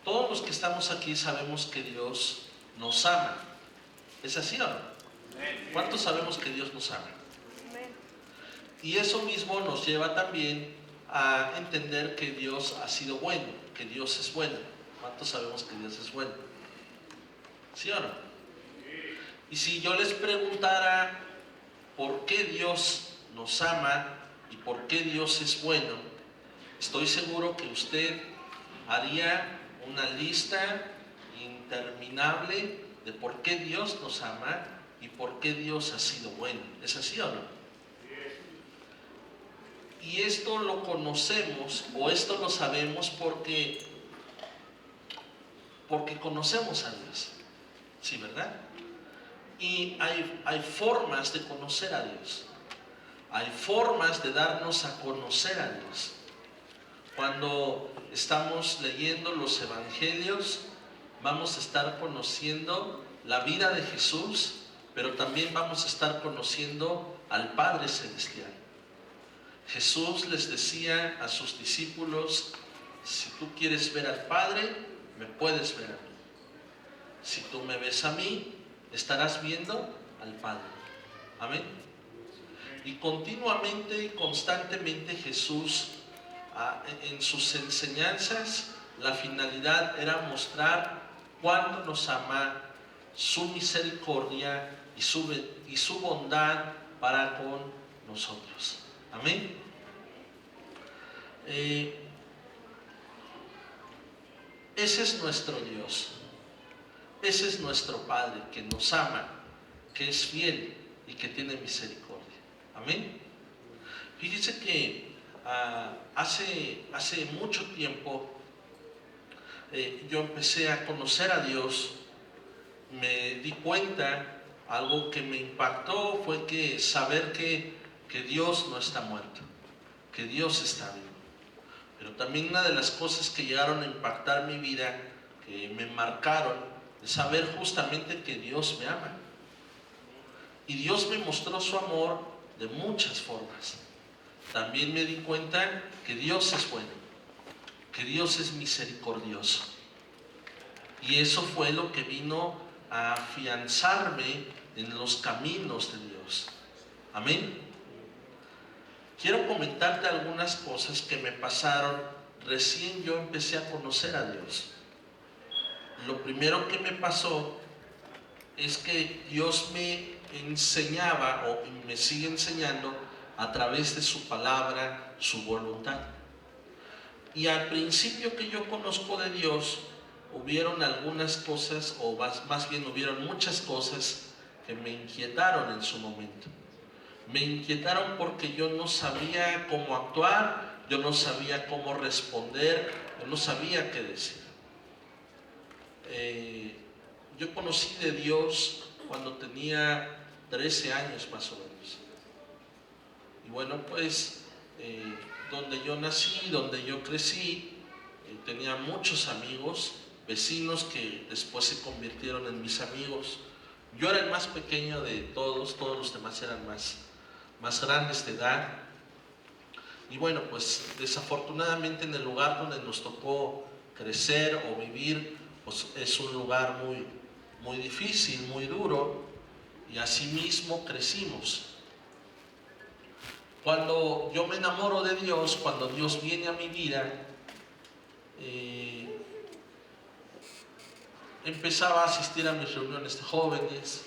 Todos los que estamos aquí sabemos que Dios nos ama. ¿Es así o no? ¿Cuántos sabemos que Dios nos ama? Y eso mismo nos lleva también a entender que Dios ha sido bueno, que Dios es bueno. ¿Cuántos sabemos que Dios es bueno? ¿Sí o no? Y si yo les preguntara por qué Dios nos ama y por qué Dios es bueno, estoy seguro que usted haría una lista interminable de por qué Dios nos ama y por qué Dios ha sido bueno. ¿Es así o no? Y esto lo conocemos, o esto lo sabemos porque conocemos a Dios. ¿Sí, verdad? Y hay formas de conocer a Dios. Hay formas de darnos a conocer a Dios. Cuando estamos leyendo los evangelios, vamos a estar conociendo la vida de Jesús, pero también vamos a estar conociendo al Padre Celestial. Jesús les decía a sus discípulos: si tú quieres ver al Padre, me puedes ver a mí. Si tú me ves a mí, estarás viendo al Padre. Amén. Y continuamente y constantemente Jesús, en sus enseñanzas, la finalidad era mostrar cuánto nos ama, su misericordia y su bondad para con nosotros. Amén. Ese es nuestro Dios. Ese es nuestro Padre, que nos ama, que es fiel y que tiene misericordia. Amén. Fíjese que hace mucho tiempo yo empecé a conocer a Dios. Me di cuenta, algo que me impactó fue que saber que Dios no está muerto, que Dios está vivo. Pero también una de las cosas que llegaron a impactar mi vida, que me marcaron, es saber justamente que Dios me ama. Y Dios me mostró su amor de muchas formas. También me di cuenta que Dios es bueno, que Dios es misericordioso. Y eso fue lo que vino a afianzarme en los caminos de Dios. Amén. Quiero comentarte algunas cosas que me pasaron recién yo empecé a conocer a Dios. Lo primero que me pasó es que Dios me enseñaba, o me sigue enseñando, a través de su palabra, su voluntad. Y al principio que yo conozco de Dios, hubieron algunas cosas, o más bien hubieron muchas cosas que me inquietaron en su momento. Me inquietaron porque yo no sabía cómo actuar, yo no sabía cómo responder, yo no sabía qué decir. Yo conocí de Dios cuando tenía 13 años más o menos. Y bueno, pues donde yo nací, donde yo crecí, tenía muchos amigos, vecinos que después se convirtieron en mis amigos. Yo era el más pequeño de todos los demás eran más grandes de edad. Y bueno, pues desafortunadamente en el lugar donde nos tocó crecer o vivir, pues es un lugar muy difícil, muy duro, y así mismo crecimos. Cuando yo me enamoro de Dios, cuando Dios viene a mi vida, empezaba a asistir a mis reuniones de jóvenes,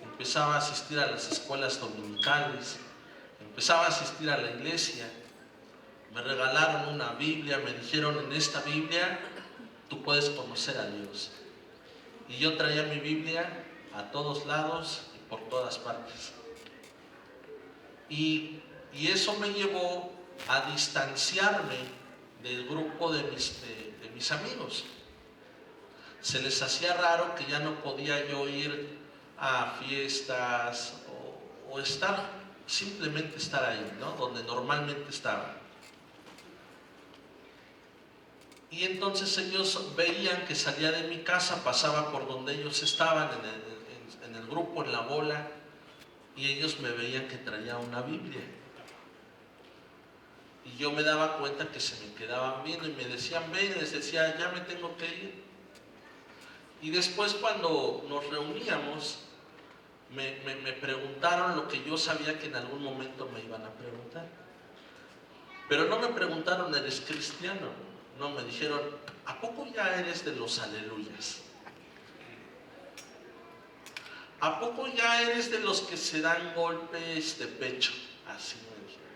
empezaba a asistir a las escuelas dominicales, empezaba a asistir a la iglesia. Me regalaron una Biblia, me dijeron: en esta Biblia tú puedes conocer a Dios. Y yo traía mi Biblia a todos lados y por todas partes. Y eso me llevó a distanciarme del grupo de mis amigos. Se les hacía raro que ya no podía yo ir a fiestas o simplemente estar ahí, ¿no? Donde normalmente estaba. Y entonces ellos veían que salía de mi casa, pasaba por donde ellos estaban, en el grupo, en la bola, y ellos me veían que traía una Biblia. Y yo me daba cuenta que se me quedaban viendo y me decían, ven, y les decía, ya me tengo que ir. Y después cuando nos reuníamos, me preguntaron lo que yo sabía que en algún momento me iban a preguntar. Pero no me preguntaron, ¿eres cristiano? No, me dijeron, ¿a poco ya eres de los aleluyas? ¿A poco ya eres de los que se dan golpes de pecho? Así me dijeron.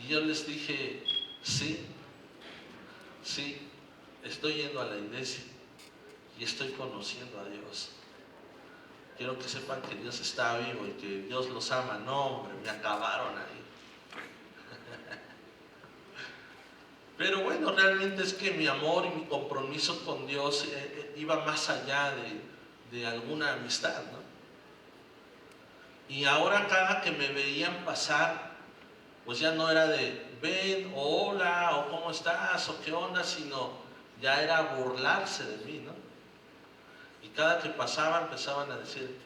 Y yo les dije, sí, estoy yendo a la iglesia y estoy conociendo a Dios. Quiero que sepan que Dios está vivo y que Dios los ama. No, hombre, me acabaron ahí. Pero bueno, realmente es que mi amor y mi compromiso con Dios iba más allá de alguna amistad, ¿no? Y ahora cada que me veían pasar, pues ya no era de ven, o hola, o cómo estás, o qué onda, sino ya era burlarse de mí, ¿no? Y cada que pasaba empezaban a decir,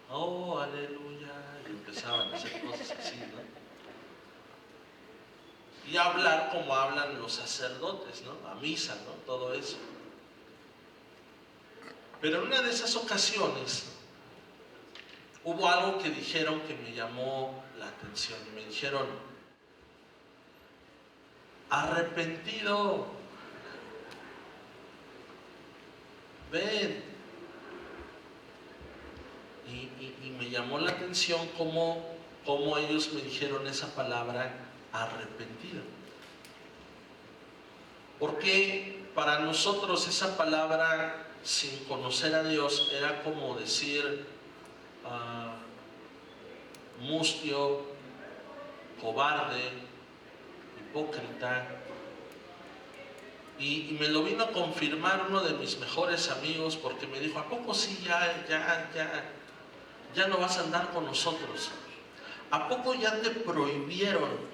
oh, aleluya, y empezaban a hacer cosas así, ¿no? Y hablar como hablan los sacerdotes, ¿no? A misa, ¿no? Todo eso. Pero en una de esas ocasiones hubo algo que dijeron que me llamó la atención. Y me dijeron, arrepentido, ven. Y me llamó la atención cómo ellos me dijeron esa palabra, arrepentido. Porque para nosotros esa palabra, sin conocer a Dios, era como decir mustio, cobarde, hipócrita. Y me lo vino a confirmar uno de mis mejores amigos, porque me dijo, ¿a poco sí ya no vas a andar con nosotros? ¿A poco ya te prohibieron?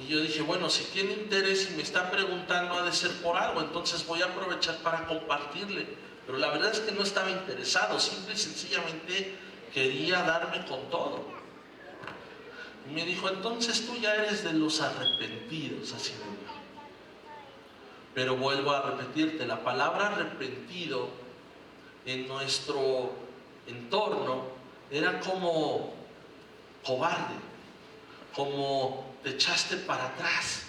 Y yo dije, bueno, si tiene interés y me está preguntando, ha de ser por algo, entonces voy a aprovechar para compartirle. Pero la verdad es que no estaba interesado, simple y sencillamente quería darme con todo. Y me dijo, entonces tú ya eres de los arrepentidos, así me dijo. Pero vuelvo a repetirte, la palabra arrepentido en nuestro entorno era como cobarde, como te echaste para atrás.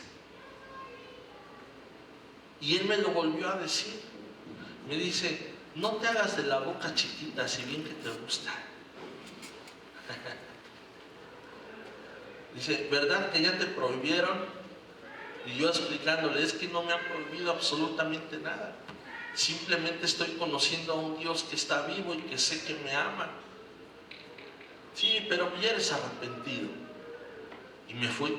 Y él me lo volvió a decir. Me dice, no te hagas de la boca chiquita, si bien que te gusta. Dice, ¿verdad que ya te prohibieron? Y yo explicándole, es que no me han prohibido absolutamente nada. Simplemente estoy conociendo a un Dios que está vivo y que sé que me ama. Sí, pero ya eres arrepentido. Y me fui.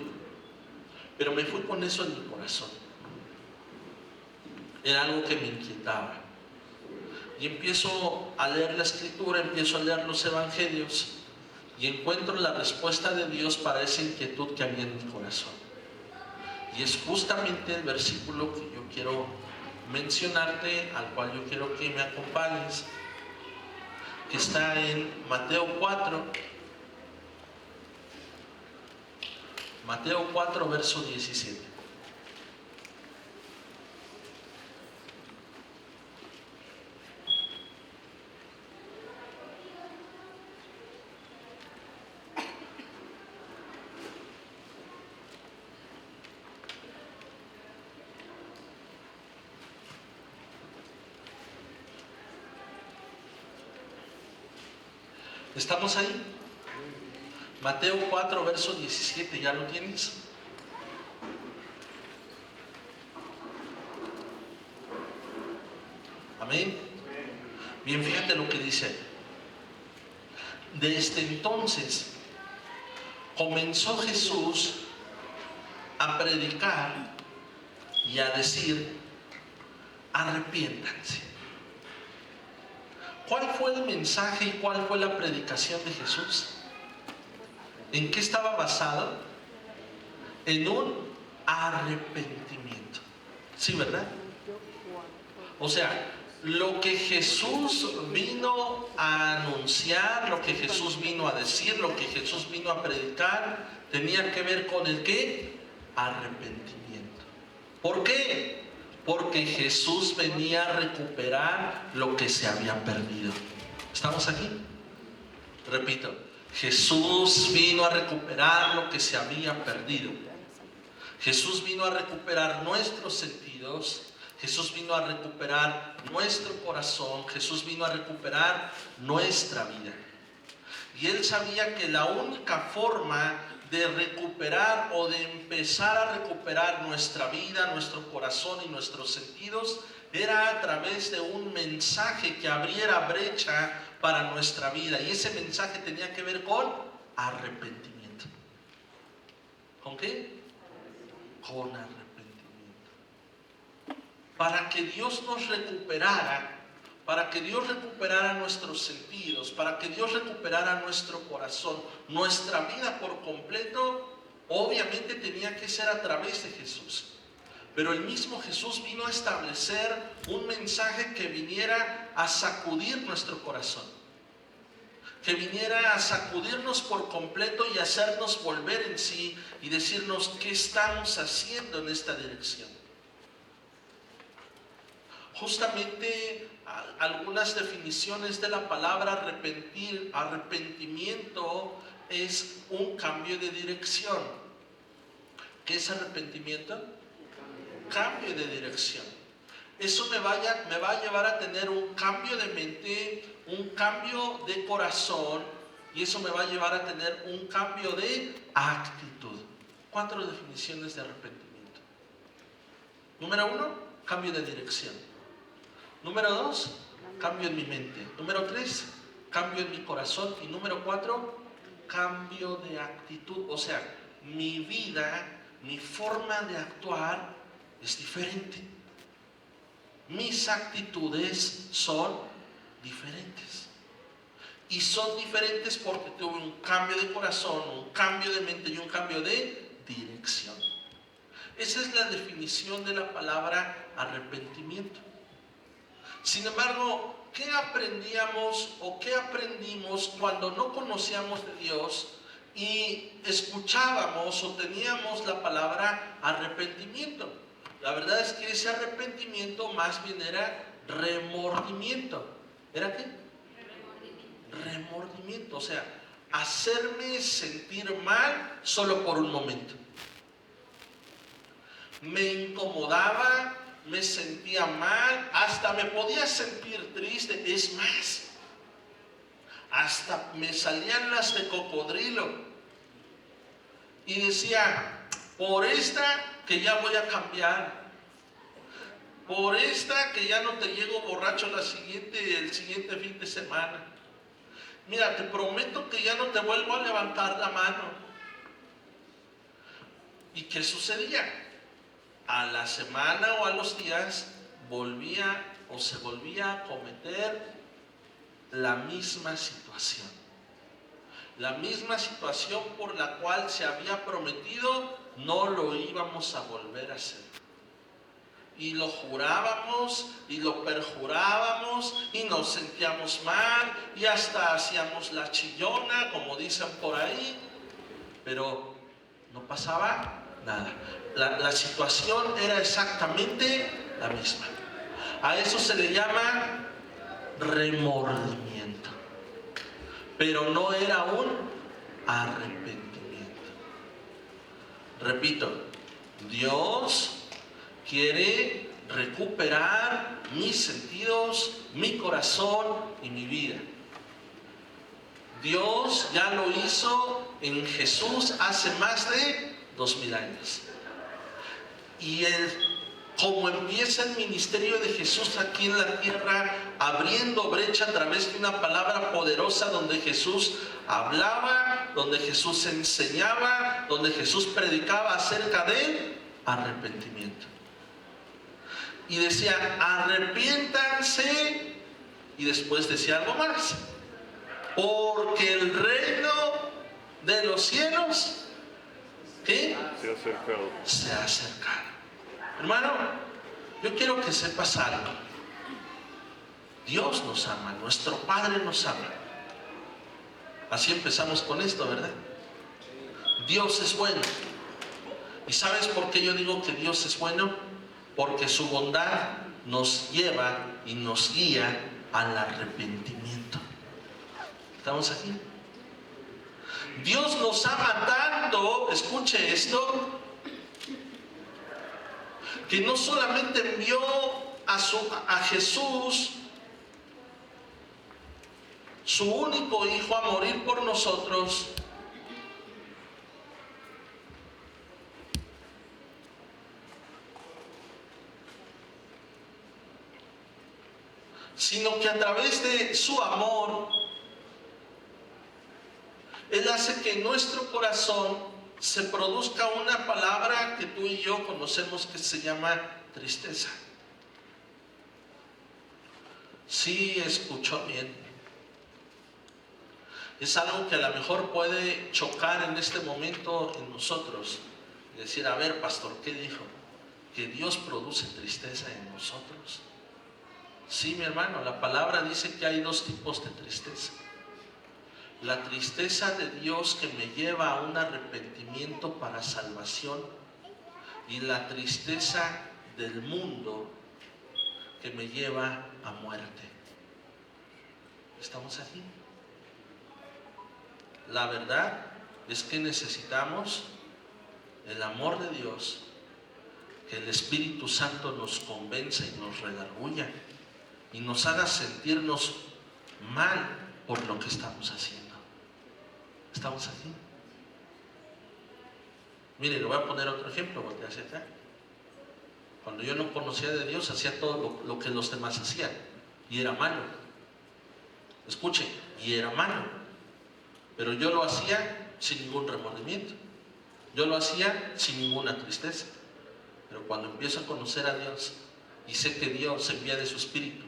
Pero me fui con eso en mi corazón. Era algo que me inquietaba. Y empiezo a leer la escritura, empiezo a leer los evangelios y encuentro la respuesta de Dios para esa inquietud que había en mi corazón. Y es justamente el versículo que yo quiero mencionarte, al cual yo quiero que me acompañes, que está en Mateo 4, verso 17. ¿Estamos ahí? Mateo 4, verso 17, ¿ya lo tienes? Amén. Bien, fíjate lo que dice. Desde entonces comenzó Jesús a predicar y a decir, arrepiéntanse. ¿Cuál fue el mensaje y cuál fue la predicación de Jesús? ¿En qué estaba basado? En un arrepentimiento. ¿Sí, verdad? O sea, lo que Jesús vino a anunciar, lo que Jesús vino a decir, lo que Jesús vino a predicar, tenía que ver con el ¿qué? Arrepentimiento. ¿Por qué? Porque Jesús venía a recuperar lo que se había perdido. ¿Estamos aquí? Repito, Jesús vino a recuperar lo que se había perdido. Jesús vino a recuperar nuestros sentidos. Jesús vino a recuperar nuestro corazón. Jesús vino a recuperar nuestra vida. Y Él sabía que la única forma de recuperar o de empezar a recuperar nuestra vida, nuestro corazón y nuestros sentidos era a través de un mensaje que abriera brecha para nuestra vida. Y ese mensaje tenía que ver con arrepentimiento. ¿Con qué? Con arrepentimiento. Para que Dios nos recuperara, para que Dios recuperara nuestros sentidos, para que Dios recuperara nuestro corazón, nuestra vida por completo, obviamente tenía que ser a través de Jesús. Pero el mismo Jesús vino a establecer un mensaje que viniera a sacudir nuestro corazón, que viniera a sacudirnos por completo y hacernos volver en sí y decirnos qué estamos haciendo en esta dirección. Justamente algunas definiciones de la palabra arrepentimiento es un cambio de dirección. ¿Qué es arrepentimiento? Cambio de dirección. Eso me va a llevar a tener un cambio de mente, un cambio de corazón, y eso me va a llevar a tener un cambio de actitud. 4 definiciones de arrepentimiento. Número 1, cambio de dirección. Número 2, cambio en mi mente. Número 3, cambio en mi corazón. Y número 4, cambio de actitud. O sea, mi vida, mi forma de actuar es diferente. Mis actitudes son diferentes. Y son diferentes porque tuve un cambio de corazón, un cambio de mente y un cambio de dirección. Esa es la definición de la palabra arrepentimiento. Sin embargo, ¿qué aprendíamos o qué aprendimos cuando no conocíamos de Dios y escuchábamos o teníamos la palabra arrepentimiento? La verdad es que ese arrepentimiento más bien era remordimiento. ¿Era qué? Remordimiento. O sea, hacerme sentir mal solo por un momento. Me incomodaba, me sentía mal, hasta me podía sentir triste. Es más, hasta me salían las de cocodrilo. Y decía, por esta que ya voy a cambiar, por esta que ya no te llego borracho el siguiente fin de semana. Mira, te prometo que ya no te vuelvo a levantar la mano. ¿Y qué sucedía? A la semana o a los días se volvía a cometer la misma situación. La misma situación por la cual se había prometido, no lo íbamos a volver a hacer. Y lo jurábamos y lo perjurábamos y nos sentíamos mal y hasta hacíamos la chillona, como dicen por ahí, pero no pasaba nada. La situación era exactamente la misma. A eso se le llama remordimiento, pero no era un arrepentimiento. Repito, Dios quiere recuperar mis sentidos, mi corazón y mi vida. Dios ya lo hizo en Jesús hace más de 2000 años. Y como empieza el ministerio de Jesús aquí en la tierra, abriendo brecha a través de una palabra poderosa donde Jesús hablaba, donde Jesús enseñaba, donde Jesús predicaba acerca del arrepentimiento. Y decía, arrepiéntanse, y después decía algo más, porque el reino de los cielos, ¿qué? Se ha acercado. Hermano, yo quiero que sepas algo. Dios nos ama, nuestro Padre nos ama. Así empezamos con esto, ¿verdad? Dios es bueno. ¿Y sabes por qué yo digo que Dios es bueno? Porque su bondad nos lleva y nos guía al arrepentimiento. ¿Estamos aquí? Dios nos ama tanto, escuche esto, que no solamente envió a Jesús, su único hijo, a morir por nosotros, sino que a través de su amor, Él hace que en nuestro corazón se produzca una palabra que tú y yo conocemos que se llama tristeza. Sí, escuchó bien. Es algo que a lo mejor puede chocar en este momento en nosotros. Y decir, a ver, pastor, ¿qué dijo? Que Dios produce tristeza en nosotros. Sí, mi hermano, la palabra dice que hay dos tipos de tristeza. La tristeza de Dios que me lleva a un arrepentimiento para salvación, y la tristeza del mundo que me lleva a muerte. ¿Estamos aquí? La verdad es que necesitamos el amor de Dios, que el Espíritu Santo nos convenza y nos redarguya y nos haga sentirnos mal por lo que estamos haciendo. ¿Estamos aquí? Mire, le voy a poner otro ejemplo, voltea hacia acá. Cuando yo no conocía de Dios, hacía todo lo que los demás hacían, y era malo. Escuche, y era malo. Pero yo lo hacía sin ningún remordimiento. Yo lo hacía sin ninguna tristeza. Pero cuando empiezo a conocer a Dios y sé que Dios envía de su Espíritu,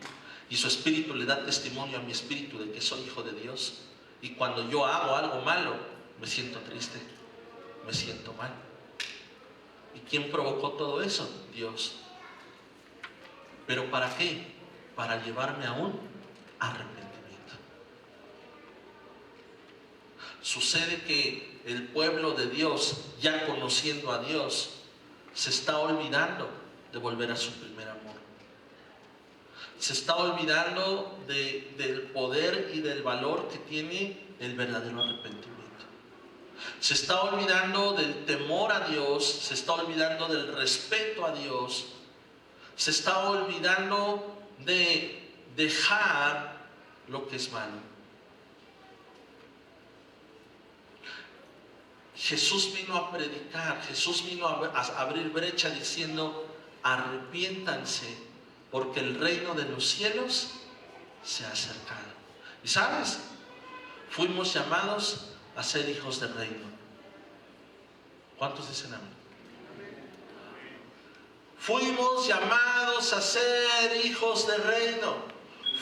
y su Espíritu le da testimonio a mi espíritu de que soy hijo de Dios, y cuando yo hago algo malo, me siento triste, me siento mal. ¿Y quién provocó todo eso? Dios. ¿Pero para qué? Para llevarme a un arrepentimiento. Sucede que el pueblo de Dios, ya conociendo a Dios, se está olvidando de volver a su primer amor. Se está olvidando del poder y del valor que tiene el verdadero arrepentimiento. Se está olvidando del temor a Dios, se está olvidando del respeto a Dios, se está olvidando de dejar lo que es malo. Jesús vino a predicar, Jesús vino a abrir brecha diciendo, arrepiéntanse porque el reino de los cielos se ha acercado. ¿Y sabes? Fuimos llamados a ser hijos del reino. ¿Cuántos dicen amén? Fuimos llamados a ser hijos del reino.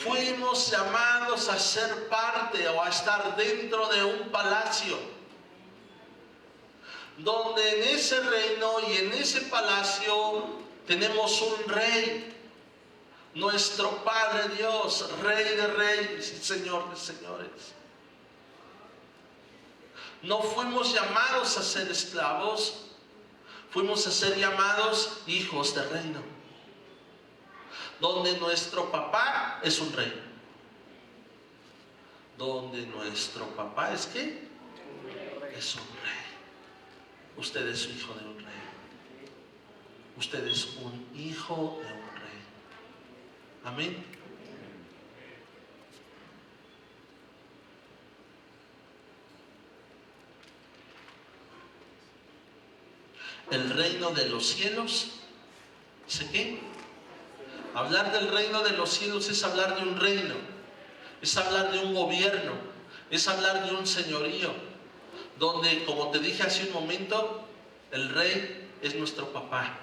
Fuimos llamados a ser parte o a estar dentro de un palacio, donde en ese reino y en ese palacio tenemos un rey, nuestro Padre Dios, Rey de reyes y Señor de señores. No fuimos llamados a ser esclavos, fuimos a ser llamados hijos del reino, donde nuestro papá es un rey. Donde nuestro papá es ¿qué? Es un rey. Usted es hijo de un rey. Usted es un hijo de un rey. Amén. El reino de los cielos, ¿sé qué? Hablar del reino de los cielos es hablar de un reino, es hablar de un gobierno, es hablar de un señorío, donde, como te dije hace un momento, el rey es nuestro papá,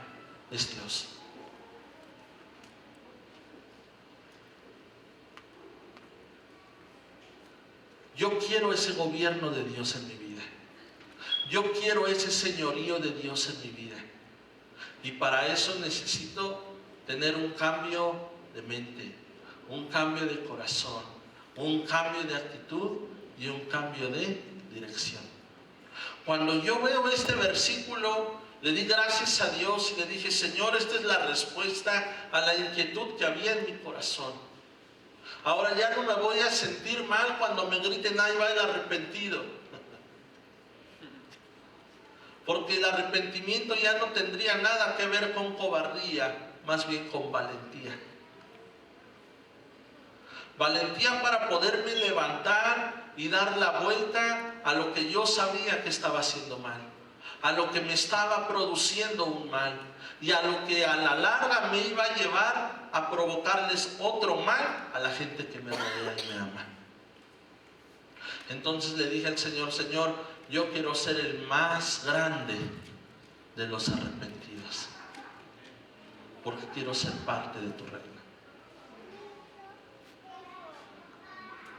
es Dios. Yo quiero ese gobierno de Dios en mi vida. Yo quiero ese señorío de Dios en mi vida. Y para eso necesito tener un cambio de mente, un cambio de corazón, un cambio de actitud y un cambio de dirección. Cuando yo veo este versículo, le di gracias a Dios y le dije: Señor, esta es la respuesta a la inquietud que había en mi corazón. Ahora ya no me voy a sentir mal cuando me griten: ahí va el arrepentido. Porque el arrepentimiento ya no tendría nada que ver con cobardía, más bien con valentía. Valentía para poderme levantar y dar la vuelta a lo que yo sabía que estaba haciendo mal, a lo que me estaba produciendo un mal y a lo que a la larga me iba a llevar a provocarles otro mal a la gente que me rodea y me ama. Entonces le dije al Señor: Señor, yo quiero ser el más grande de los arrepentidos, porque quiero ser parte de tu reino.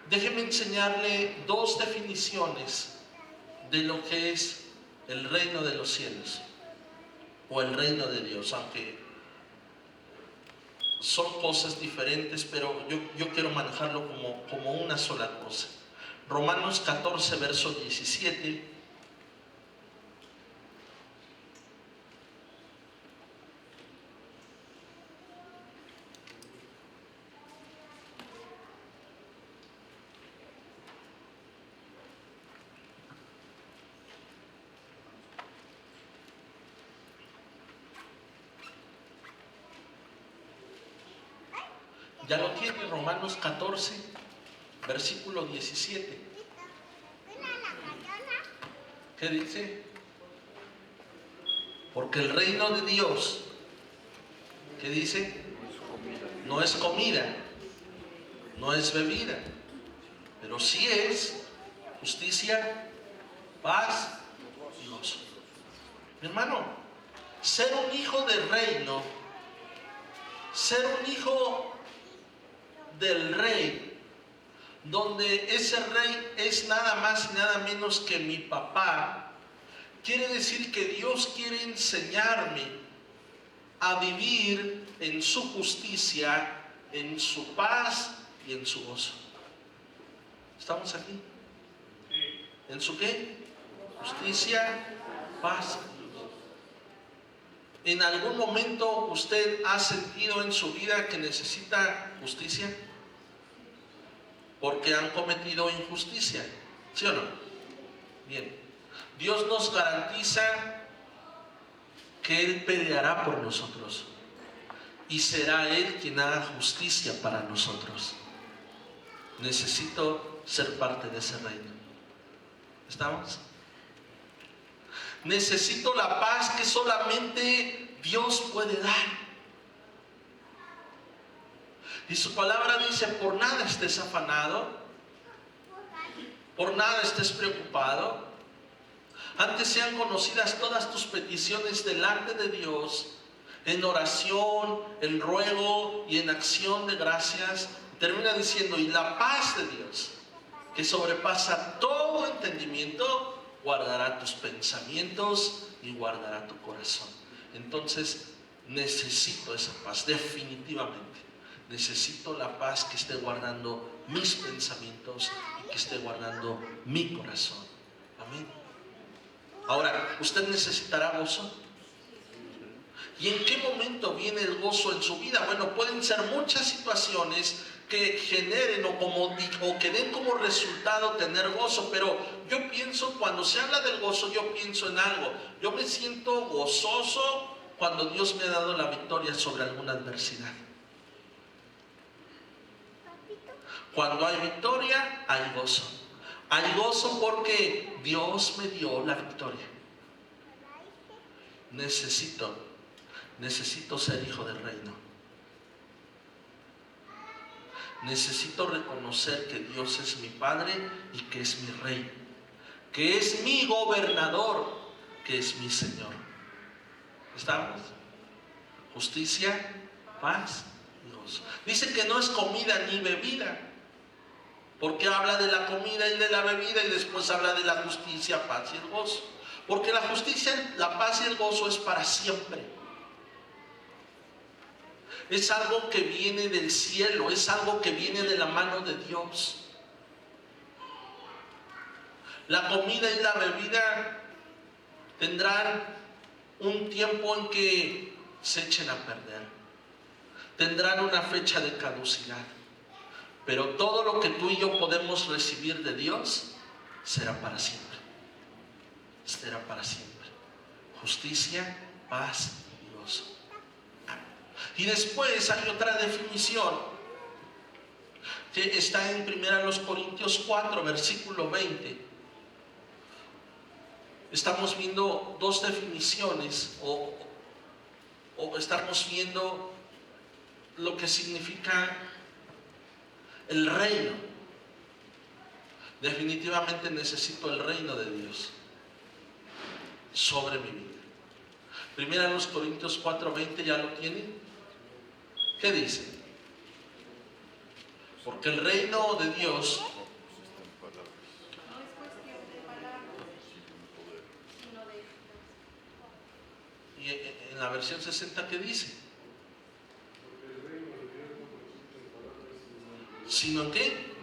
Déjeme enseñarle dos definiciones de lo que es el reino de los cielos o el reino de Dios, aunque son cosas diferentes, pero yo quiero manejarlo como una sola cosa. Romanos 14, verso 17. Ya lo tiene, Romanos 14, versículo 17. ¿Qué dice? Porque el reino de Dios, ¿qué dice? No es comida, no es bebida, pero sí es justicia, paz y gozo. Mi hermano, ser un hijo del reino, ser un hijo del rey, donde ese rey es nada más y nada menos que mi papá, quiere decir que Dios quiere enseñarme a vivir en su justicia, en su paz y en su gozo. ¿Estamos aquí? ¿En su qué? Justicia, paz. ¿En algún momento usted ha sentido en su vida que necesita justicia? Porque han cometido injusticia, ¿sí o no? Bien. Dios nos garantiza que Él peleará por nosotros y será Él quien haga justicia para nosotros. Necesito ser parte de ese reino. ¿Estamos? Necesito la paz que solamente Dios puede dar. Y su palabra dice: por nada estés afanado, por nada estés preocupado. Antes sean conocidas todas tus peticiones delante de Dios, en oración, en ruego y en acción de gracias. Termina diciendo: y la paz de Dios, que sobrepasa todo entendimiento, guardará tus pensamientos y guardará tu corazón. Entonces, necesito esa paz, definitivamente. Necesito la paz que esté guardando mis pensamientos y que esté guardando mi corazón. Amén. Ahora, ¿usted necesitará gozo? ¿Y en qué momento viene el gozo en su vida? Bueno, pueden ser muchas situaciones que generen o que den como resultado tener gozo, pero yo pienso, cuando se habla del gozo, yo pienso en algo. Yo me siento gozoso cuando Dios me ha dado la victoria sobre alguna adversidad. Cuando hay victoria, hay gozo. Hay gozo porque Dios me dio la victoria. Necesito ser hijo del reino. Necesito reconocer que Dios es mi Padre y que es mi Rey, que es mi gobernador, que es mi Señor. ¿Estamos? Justicia, paz y gozo. Dice que no es comida ni bebida, porque habla de la comida y de la bebida y después habla de la justicia, paz y el gozo. Porque la justicia, la paz y el gozo es para siempre. es algo que viene del cielo, es algo que viene de la mano de Dios. La comida y la bebida tendrán un tiempo en que se echen a perder, tendrán una fecha de caducidad, pero todo lo que tú y yo podemos recibir de Dios será para siempre. Será para siempre. Justicia, paz y gozo. Y después hay otra definición que está en 1 Corintios 4, versículo 20. Estamos viendo dos definiciones o estamos viendo lo que significa el reino. Definitivamente necesito el reino de Dios sobre mi vida. 1 Corintios 4, 20, ¿ya lo tienen? ¿Qué dice? Porque el reino de Dios y en la versión 60, ¿qué dice? ¿Sino en qué?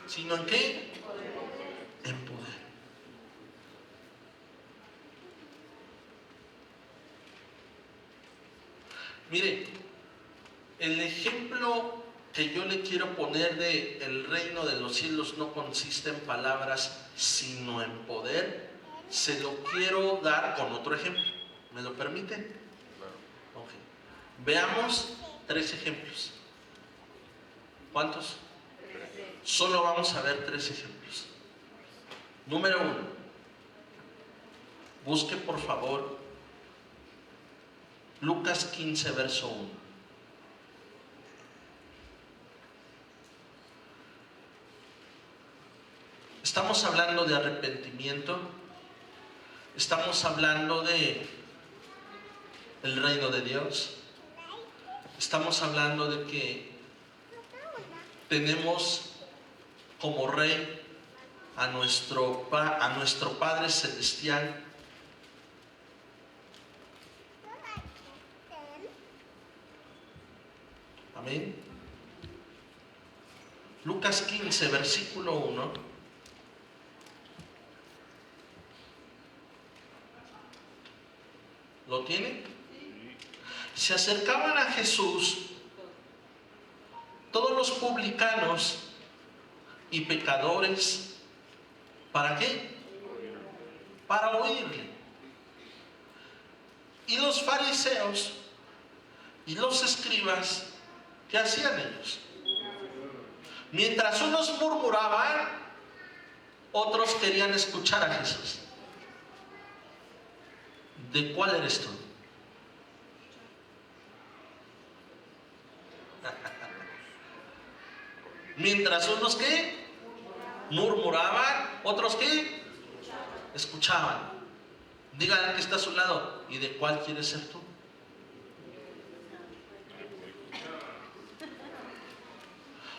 ¿Sino en qué? En poder. Mire, el ejemplo que yo le quiero poner de el reino de los cielos no consiste en palabras, sino en poder. Se lo quiero dar con otro ejemplo. ¿Me lo permite? Okay. Veamos 3 ejemplos. ¿Cuántos? Solo vamos a ver 3 ejemplos. Número 1. Busque por favor Lucas 15, verso 1. Estamos hablando de arrepentimiento. Estamos hablando de el reino de Dios. Estamos hablando de que tenemos como rey a nuestro Padre Celestial. Amén. Lucas 15, versículo 1. ¿Lo tiene? Se acercaban a Jesús todos los publicanos y pecadores. ¿Para qué? Para oírle. Y los fariseos y los escribas, ¿qué hacían ellos? Mientras unos murmuraban, otros querían escuchar a Jesús. ¿De cuál eres tú? Mientras unos ¿qué? Murmuraban, otros ¿qué? Escuchaban. Dígale al que está a su lado, ¿y de cuál quieres ser tú?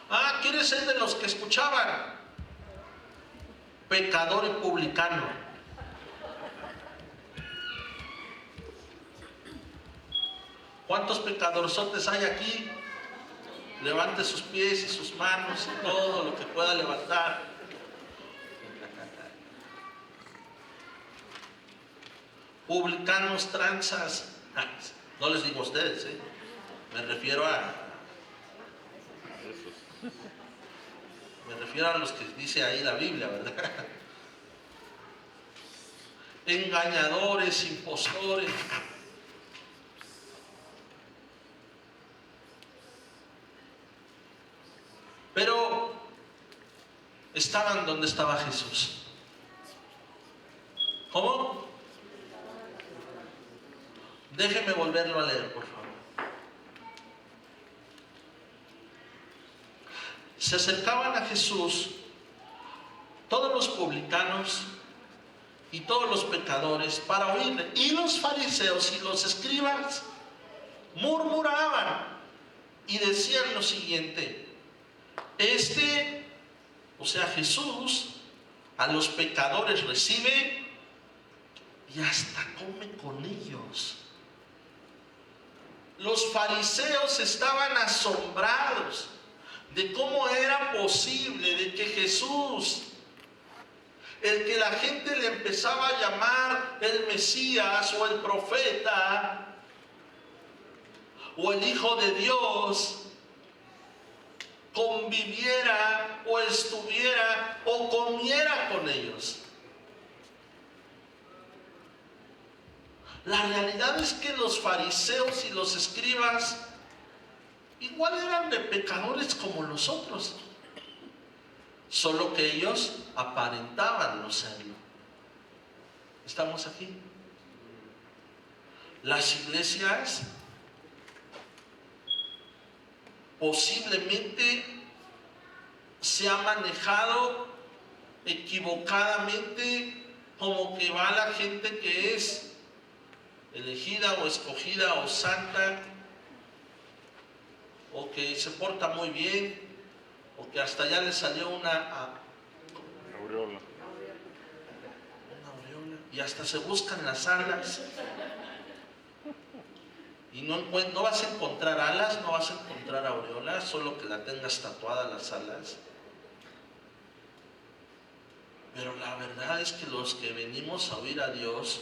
Ah, ¿quieres ser de los que escuchaban? Pecador y publicano. ¿Cuántos pecadorzotes hay aquí? Levante sus pies y sus manos y todo lo que pueda levantar. Publicanos, tranzas. No les digo a ustedes, me refiero a los que dice ahí la Biblia, ¿verdad? Engañadores, impostores. Pero estaban donde estaba Jesús. ¿Cómo? Déjeme volverlo a leer, por favor. Se acercaban a Jesús todos los publicanos y todos los pecadores para oírle. Y los fariseos y los escribas murmuraban y decían lo siguiente: o sea Jesús, a los pecadores recibe y hasta come con ellos. Los fariseos estaban asombrados de cómo era posible de que Jesús, el que la gente le empezaba a llamar el Mesías o el profeta o el Hijo de Dios, conviviera o estuviera o comiera con ellos. La realidad es que los fariseos y los escribas igual eran de pecadores como nosotros, solo que ellos aparentaban no serlo. ¿Estamos aquí? Las iglesias posiblemente se ha manejado equivocadamente como que va la gente que es elegida o escogida o santa, o que se porta muy bien, o que hasta ya le salió una aureola, y hasta se buscan las alas, y no vas a encontrar alas, no vas a encontrar aureolas, solo que la tengas tatuada las alas. Pero la verdad es que los que venimos a oír a Dios,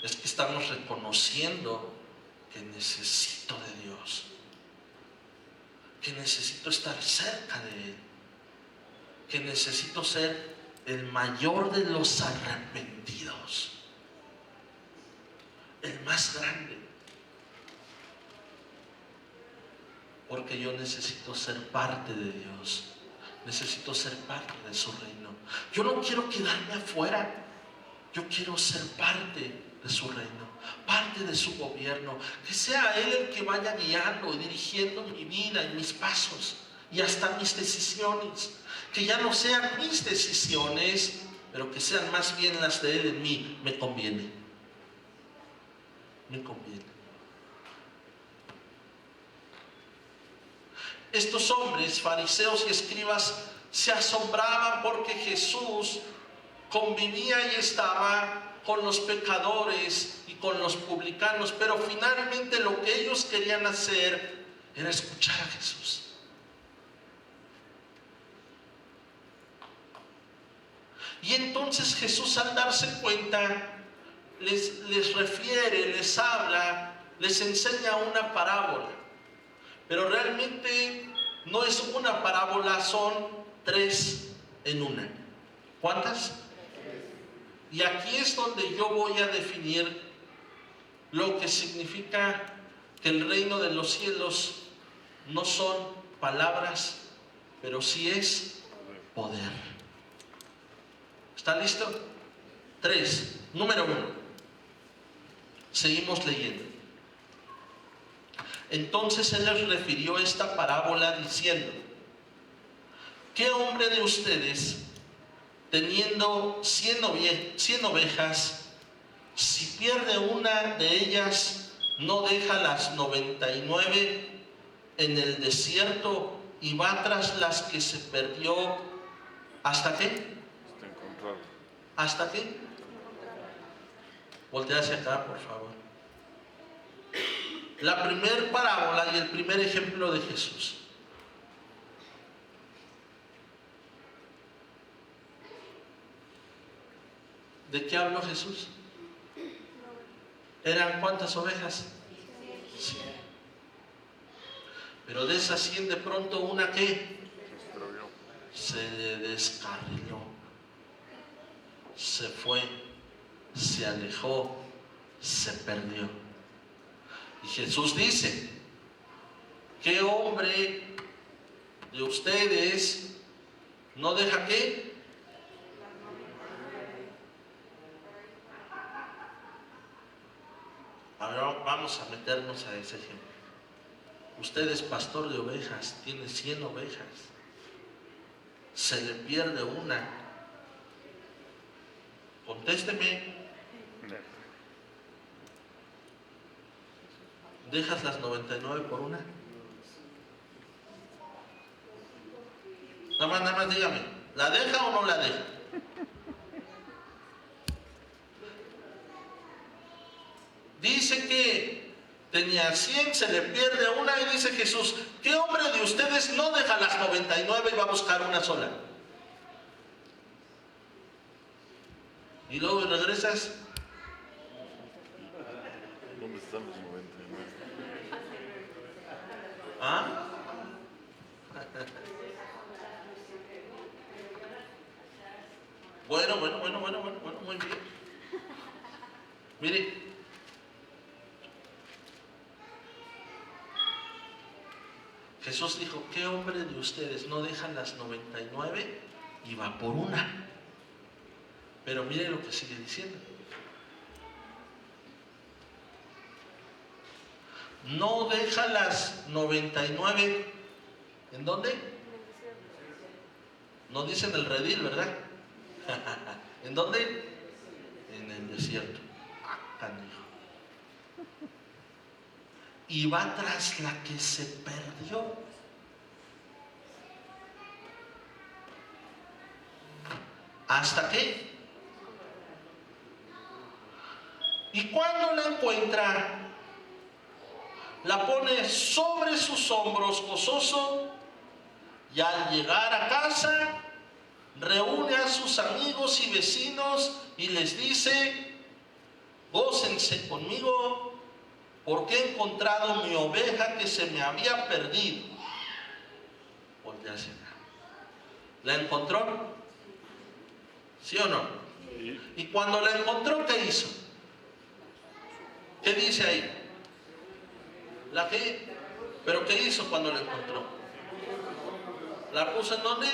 es que estamos reconociendo que necesito de Dios, que necesito estar cerca de Él, que necesito ser el mayor de los arrepentidos, el más grande, porque yo necesito ser parte de Dios, necesito ser parte de su reino. Yo no quiero quedarme afuera, yo quiero ser parte de su reino, parte de su gobierno, que sea Él el que vaya guiando y dirigiendo mi vida y mis pasos y hasta mis decisiones, que ya no sean mis decisiones, pero que sean más bien las de Él en mí. Me conviene, me conviene. Estos hombres, fariseos y escribas, se asombraban porque Jesús convivía y estaba con los pecadores y con los publicanos, pero finalmente lo que ellos querían hacer era escuchar a Jesús. Y entonces Jesús, al darse cuenta, les refiere, les habla, les enseña una parábola. Pero realmente no es una parábola, son 3 en una. ¿Cuántas? Y aquí es donde yo voy a definir lo que significa que el reino de los cielos no son palabras, pero sí es poder. ¿Está listo? 3. Número 1. Seguimos leyendo. Entonces Él les refirió esta parábola diciendo: ¿qué hombre de ustedes, teniendo 100 ovejas, si pierde una de ellas, no deja las 99 en el desierto y va tras las que se perdió? ¿Hasta qué? Hasta encontrarla. ¿Hasta qué? Voltea hacia acá, por favor. La primer parábola y el primer ejemplo de Jesús. ¿De qué habló Jesús? ¿Eran cuántas ovejas? 100. Pero de esas 100 de pronto una ¿qué? Se le descarriló, se fue, se alejó, se perdió. Y Jesús dice: ¿qué hombre de ustedes no deja qué? Ahora vamos a meternos a ese ejemplo. Usted es pastor de ovejas, tiene 100 ovejas, se le pierde una. Contésteme. ¿Dejas las 99 por una? Nada más dígame, ¿la deja o no la deja? Dice que tenía 100 se le pierde una y dice Jesús, ¿qué hombre de ustedes no deja las 99 y va a buscar una sola? Y luego regresas. ¿Dónde están los 99? ¿Ah? Bueno, muy bien. Mire, Jesús dijo, ¿qué hombre de ustedes no dejan las 99 y va por una? Pero mire lo que sigue diciendo. No deja las 99. ¿En dónde? No dice en el redil, ¿verdad? ¿En dónde? En el desierto. Ah, canijo. Y va tras la que se perdió. ¿Hasta qué? Y cuando la encuentra, la pone sobre sus hombros gozoso, y al llegar a casa reúne a sus amigos y vecinos y les dice, gócense conmigo porque he encontrado mi oveja que se me había perdido. Voltea hacia acá. ¿La encontró? ¿Sí o no? Sí. Y cuando la encontró, ¿qué hizo? ¿Qué dice ahí? ¿La qué? ¿Pero qué hizo cuando la encontró? ¿La puso en dónde?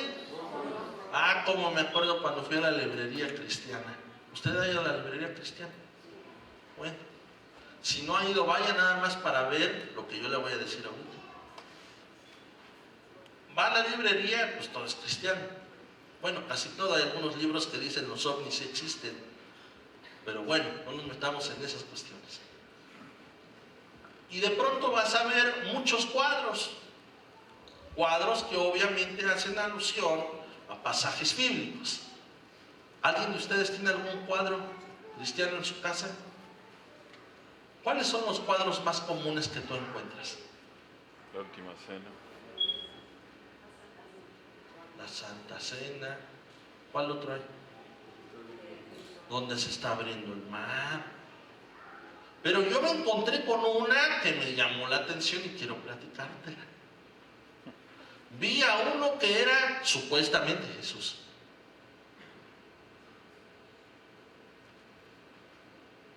Ah, como me acuerdo cuando fui a la librería cristiana. ¿Usted ha ido a la librería cristiana? Bueno, si no ha ido, vaya nada más para ver lo que yo le voy a decir ahorita. Va a la librería, pues todo es cristiano. Bueno, casi todo, hay algunos libros que dicen los ovnis existen. Pero bueno, no nos metamos en esas cuestiones. Y de pronto vas a ver muchos cuadros. Cuadros que obviamente hacen alusión a pasajes bíblicos. ¿Alguien de ustedes tiene algún cuadro cristiano en su casa? ¿Cuáles son los cuadros más comunes que tú encuentras? La última cena. La Santa Cena. ¿Cuál otro hay? ¿Dónde se está abriendo el mar? Pero yo me encontré con una que me llamó la atención y quiero platicártela. Vi a uno que era supuestamente Jesús.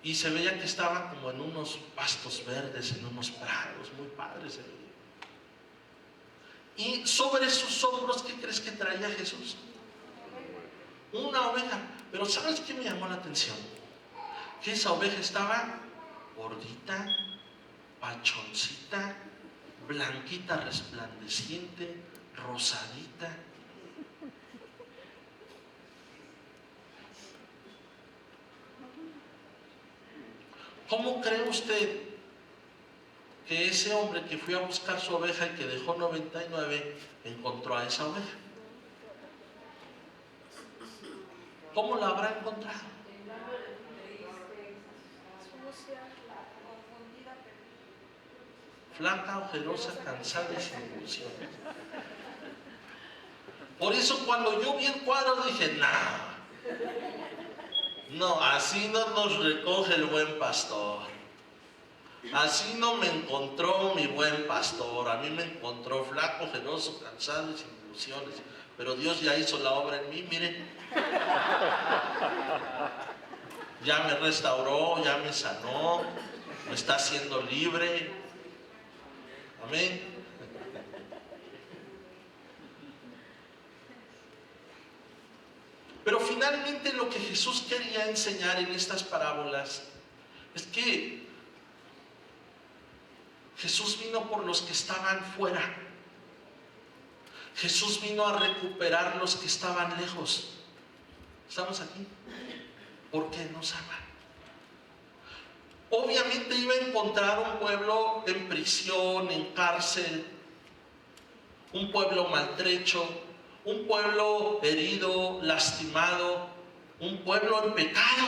Y se veía que estaba como en unos pastos verdes, en unos prados, muy padres se veía. Y sobre sus hombros, ¿qué crees que traía Jesús? Una oveja. Pero ¿sabes qué me llamó la atención? Que esa oveja estaba gordita, pachoncita, blanquita, resplandeciente, rosadita. ¿Cómo cree usted que ese hombre que fue a buscar su oveja y que dejó 99 encontró a esa oveja? ¿Cómo la habrá encontrado? Flaca, ojerosa, cansada y sin ilusiones. Por eso cuando yo vi el cuadro dije, no, así no nos recoge el buen pastor. Así no me encontró mi buen pastor. A mí me encontró flaco, ojeroso, cansado y sin ilusiones. Pero Dios ya hizo la obra en mí, miren. Ya me restauró, ya me sanó, me está haciendo libre. Amén. Pero finalmente lo que Jesús quería enseñar en estas parábolas es que Jesús vino por los que estaban fuera. Jesús vino a recuperar los que estaban lejos. ¿Estamos aquí? Porque nos ama. Obviamente iba a encontrar un pueblo en prisión, en cárcel, un pueblo maltrecho, un pueblo herido, lastimado, un pueblo en pecado.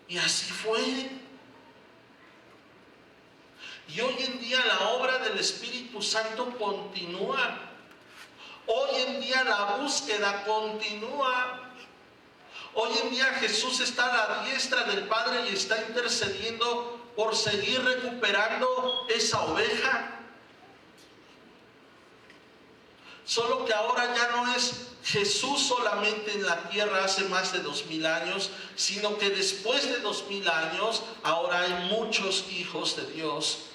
Y así fue. Y hoy en día la obra del Espíritu Santo continúa. Hoy en día la búsqueda continúa. Hoy en día Jesús está a la diestra del Padre y está intercediendo por seguir recuperando esa oveja. Solo que ahora ya no es Jesús solamente en la tierra hace más de 2000 años, sino que después de 2000 años, ahora hay muchos hijos de Dios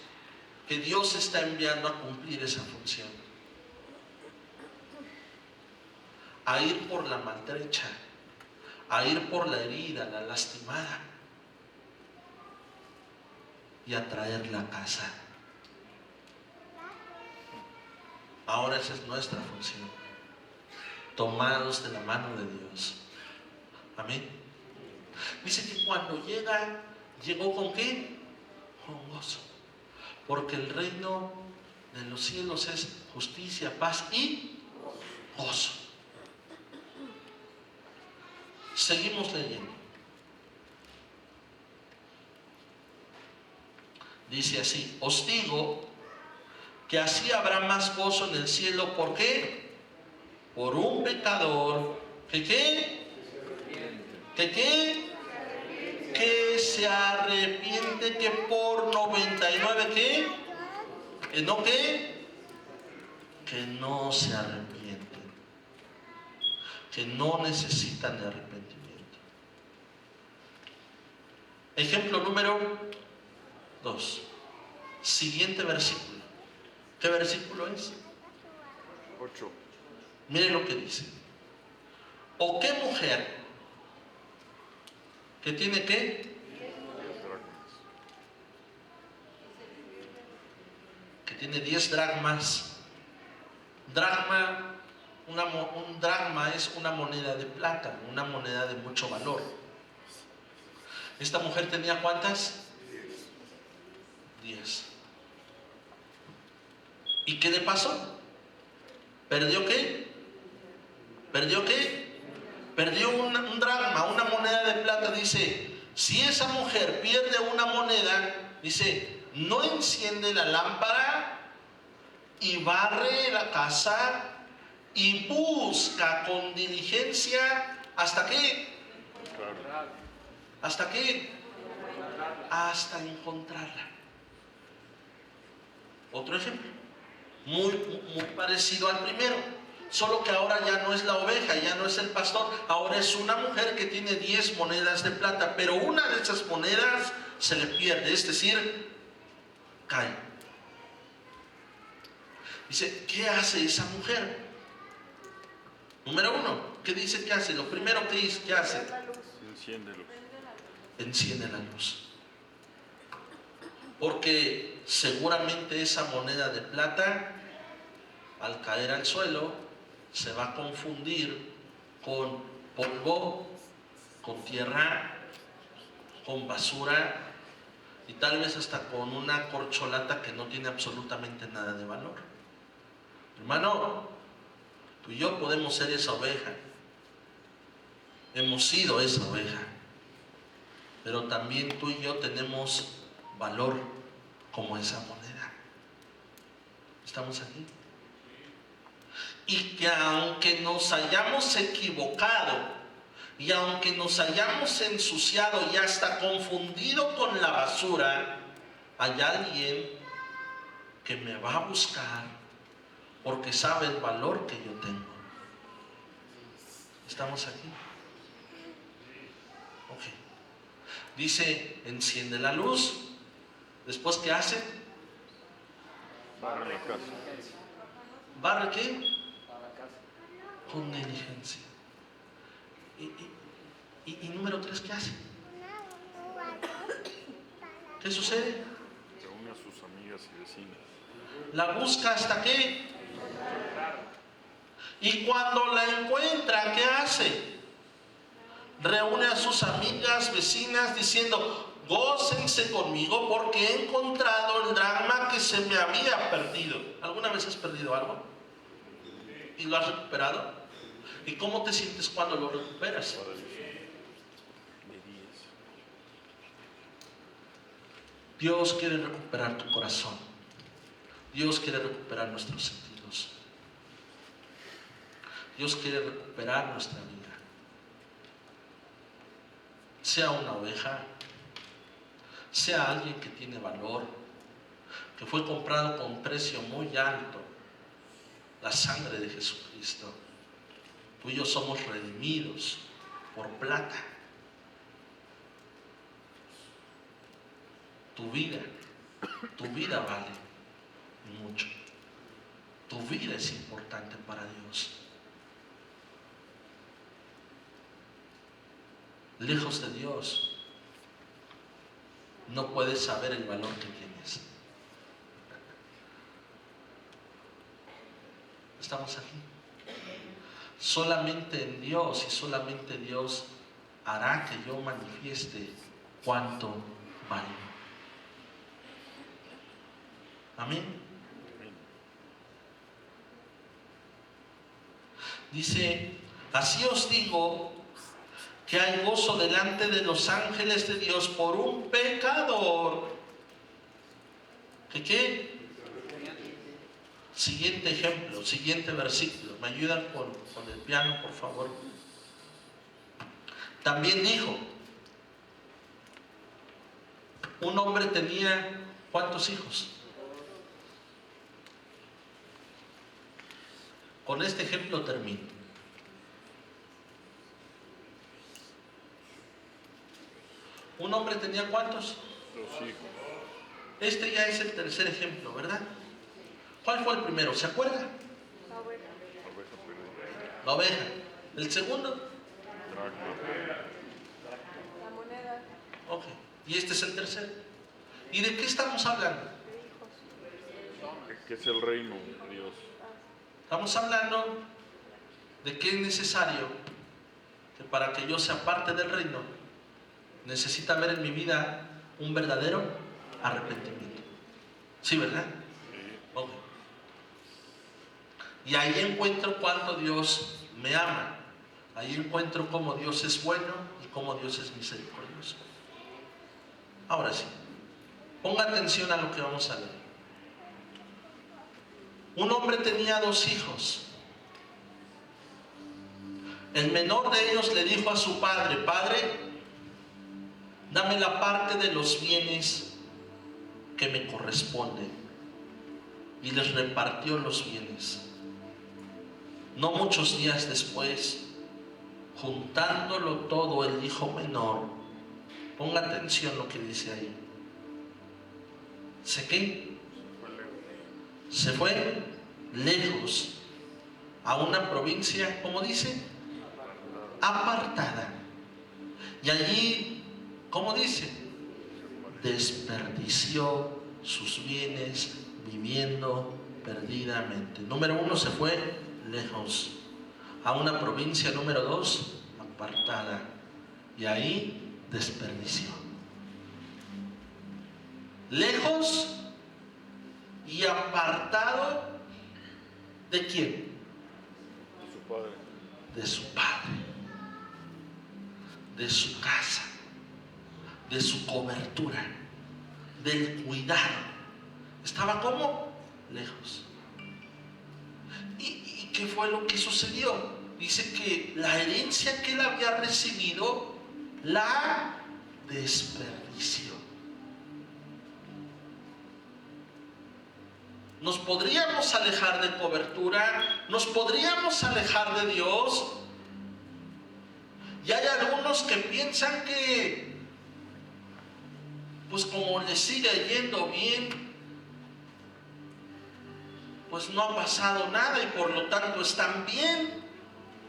que Dios está enviando a cumplir esa función. A ir por la maltrecha, a ir por la herida, la lastimada, y a traerla a casa. Ahora esa es nuestra función, tomados de la mano de Dios. Amén. Dice que cuando llegó ¿con qué? Con gozo. Porque el reino de los cielos es justicia, paz y gozo. Seguimos leyendo. Dice así: os digo que así habrá más gozo en el cielo. ¿Por qué? Por un pecador que se arrepiente, que por 99 que no se arrepienten, que no necesitan de arrepentimiento. Ejemplo número 2. Siguiente versículo. ¿Qué versículo es? 8. Mire lo que dice. ¿O qué mujer que tiene qué? Que tiene 10 dracmas. Un dracma es una moneda de plata, una moneda de mucho valor. ¿Esta mujer tenía cuántas? 10. ¿Y qué le pasó? ¿Perdió qué? ¿Perdió qué? Perdió un dracma, una moneda de plata. Dice, si esa mujer pierde una moneda, dice, no enciende la lámpara y barre la casa y busca con diligencia ¿hasta qué? ¿Hasta qué? Hasta encontrarla. Otro ejemplo, muy parecido al primero, solo que ahora ya no es la oveja, ya no es el pastor, ahora es una mujer que tiene 10 monedas de plata, pero una de esas monedas se le pierde, es decir, cae. Dice, ¿qué hace esa mujer? Número 1, ¿qué dice que hace? Lo primero que dice, ¿qué hace? Enciende la luz. Porque seguramente esa moneda de plata, al caer al suelo, se va a confundir con polvo, con tierra, con basura y tal vez hasta con una corcholata que no tiene absolutamente nada de valor. Hermano, tú y yo podemos ser esa oveja. Hemos sido esa oveja. Pero también tú y yo tenemos valor como esa moneda. ¿Estamos aquí? Y que aunque nos hayamos equivocado y aunque nos hayamos ensuciado y hasta confundido con la basura, hay alguien que me va a buscar porque sabe el valor que yo tengo. ¿Estamos aquí? Ok. Dice, enciende la luz. Después, ¿qué hace? Barre la casa. ¿Barre qué? Con diligencia. Y número 3, ¿qué hace? ¿Qué sucede? Reúne a sus amigas y vecinas. La busca hasta qué. Y cuando la encuentra, ¿qué hace? Reúne a sus amigas, vecinas, diciendo, gócense conmigo porque he encontrado el dracma que se me había perdido. ¿Alguna vez has perdido algo? ¿Y lo has recuperado? ¿Y cómo te sientes cuando lo recuperas? Dios quiere recuperar tu corazón. Dios quiere recuperar nuestros sentidos. Dios quiere recuperar nuestra vida. Sea una oveja, sea alguien que tiene valor, que fue comprado con un precio muy alto, la sangre de Jesucristo. Tú y yo somos redimidos por plata. Tu vida vale mucho. Tu vida es importante para Dios. Lejos de Dios, no puedes saber el valor que tienes. Estamos aquí. Solamente en Dios y solamente Dios hará que yo manifieste cuánto valgo. Amén. Dice, así os digo que hay gozo delante de los ángeles de Dios por un pecador. ¿Que qué? Siguiente ejemplo, siguiente versículo. ¿Me ayudan con el piano, por favor? También dijo, un hombre tenía ¿cuántos hijos? Con este ejemplo termino. Un hombre tenía ¿cuántos? 2 hijos. Este ya es el tercer ejemplo, ¿verdad? ¿Cuál fue el primero? ¿Se acuerda? La oveja perdida. La oveja. ¿El segundo? Dracma. La moneda Ok. Y este es el tercero. ¿Y de qué estamos hablando? de hijos. Que es el reino de Dios. Estamos hablando de que es necesario que para que yo sea parte del reino, necesita haber en mi vida un verdadero arrepentimiento. ¿Sí, verdad? Sí. Ok. Y ahí encuentro cuánto Dios me ama. Ahí encuentro cómo Dios es bueno y cómo Dios es misericordioso. Ahora sí, ponga atención a lo que vamos a leer. Un hombre tenía 2 hijos. El menor de ellos le dijo a su padre: Padre, dame la parte de los bienes que me corresponden. Y les repartió los bienes. No muchos días después, juntándolo todo el hijo menor, ponga atención lo que dice ahí. ¿Se qué? Se fue lejos a una provincia, ¿cómo dice? Apartada. Y allí, ¿cómo dice? Desperdició sus bienes viviendo perdidamente. Número 1, se fue lejos a una provincia. Número 2, apartada. Y ahí desperdició. Lejos y apartado ¿de quién? De su padre. De su padre, de su casa, de su cobertura, del cuidado. Estaba como lejos. ¿Y qué fue lo que sucedió? Dice que la herencia que él había recibido la desperdició. Nos podríamos alejar de cobertura, nos podríamos alejar de Dios. Y hay algunos que piensan que, pues como les sigue yendo bien, pues no ha pasado nada y por lo tanto están bien.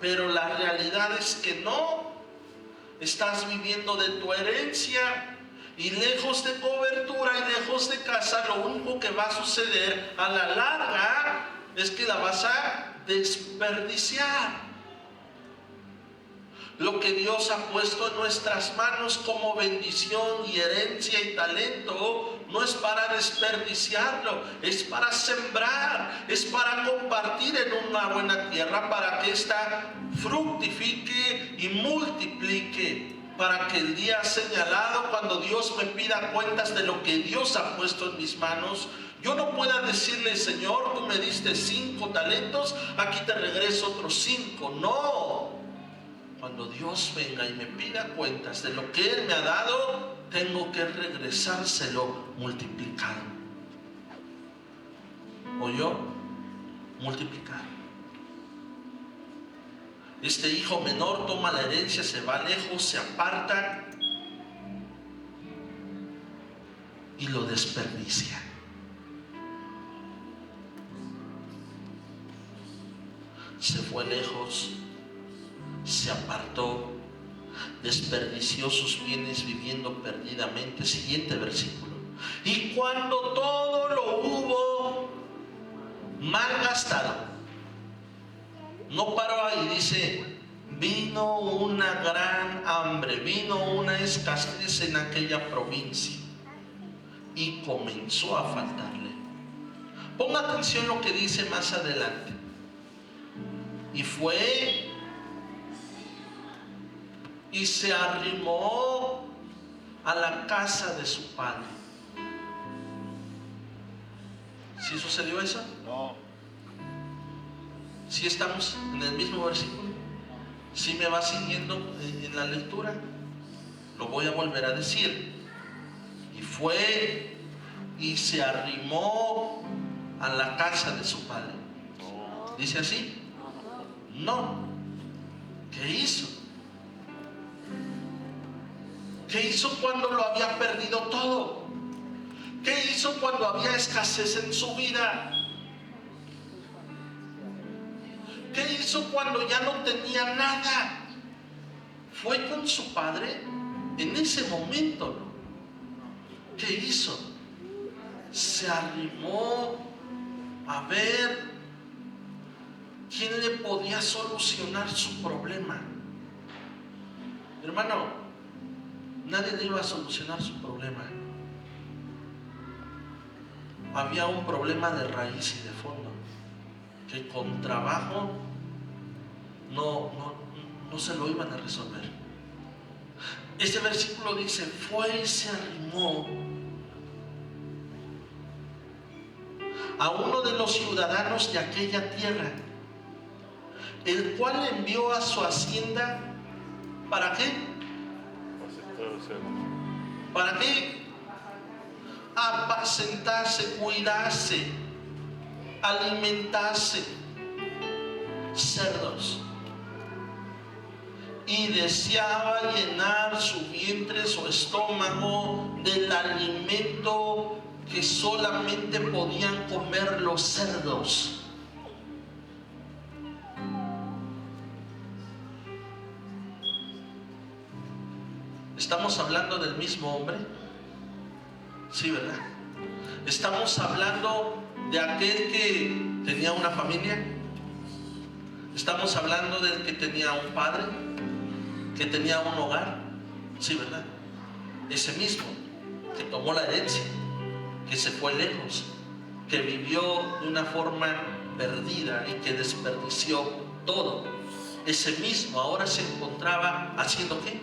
Pero la realidad es que no. Estás viviendo de tu herencia. Y lejos de cobertura y lejos de casa, lo único que va a suceder a la larga es que la vas a desperdiciar. Lo que Dios ha puesto en nuestras manos como bendición y herencia y talento no es para desperdiciarlo, es para sembrar, es para compartir en una buena tierra para que ésta fructifique y multiplique. para que el día señalado, cuando Dios me pida cuentas de lo que Dios ha puesto en mis manos, yo no pueda decirle: Señor, tú me diste 5 talentos, aquí te regreso otros 5. No. Cuando Dios venga y me pida cuentas de lo que Él me ha dado, tengo que regresárselo multiplicado. ¿O yo? Multiplicado. Este hijo menor toma la herencia, se va lejos, se aparta y lo desperdicia. Se fue lejos, se apartó, desperdició sus bienes viviendo perdidamente. Siguiente versículo. Y cuando todo lo hubo malgastado, no paró ahí, dice: vino una gran hambre, vino una escasez en aquella provincia y comenzó a faltarle. Ponga atención lo que dice más adelante. Y fue y se arrimó a la casa de su padre. ¿Sí sucedió eso? No. ¿Sí estamos en el mismo versículo? ¿Sí me va siguiendo en la lectura? Lo voy a volver a decir. Y fue y se arrimó a la casa de su padre. ¿Dice así? No. ¿Qué hizo? ¿Qué hizo cuando lo había perdido todo? ¿Qué hizo cuando había escasez en su vida? ¿Qué hizo cuando ya no tenía nada? Fue con su padre en ese momento, ¿no? ¿Qué hizo? Se arrimó a ver quién le podía solucionar su problema. Hermano, nadie le iba a solucionar su problema. Había un problema de raíz y de fondo, que con trabajo no se lo iban a resolver. Este versículo dice: fue y se arrimó a uno de los ciudadanos de aquella tierra, el cual envió a su hacienda. ¿Para qué? ¿Para qué? Apacentarse, cuidarse, alimentarse cerdos. Y deseaba llenar su vientre, su estómago, del alimento que solamente podían comer los cerdos. ¿Estamos hablando del mismo hombre? Sí, ¿verdad? ¿Estamos hablando de aquel que tenía una familia? ¿Estamos hablando del que tenía un padre? ¿Que tenía un hogar? Sí, ¿verdad? Ese mismo que tomó la herencia, que se fue lejos, que vivió de una forma perdida y que desperdició todo. Ese mismo ahora se encontraba haciendo ¿qué?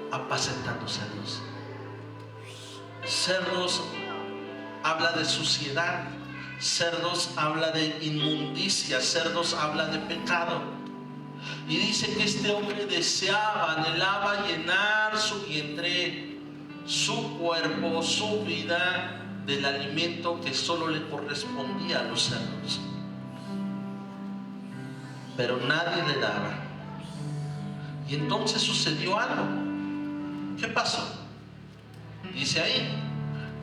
Apacentando cerdos. Cerdos habla de suciedad, cerdos habla de inmundicia, cerdos habla de pecado. Y dice que este hombre deseaba, anhelaba llenar su vientre, su cuerpo, su vida del alimento que solo le correspondía a los cerdos. Pero nadie le daba. Y entonces sucedió algo. ¿Qué pasó? Dice ahí: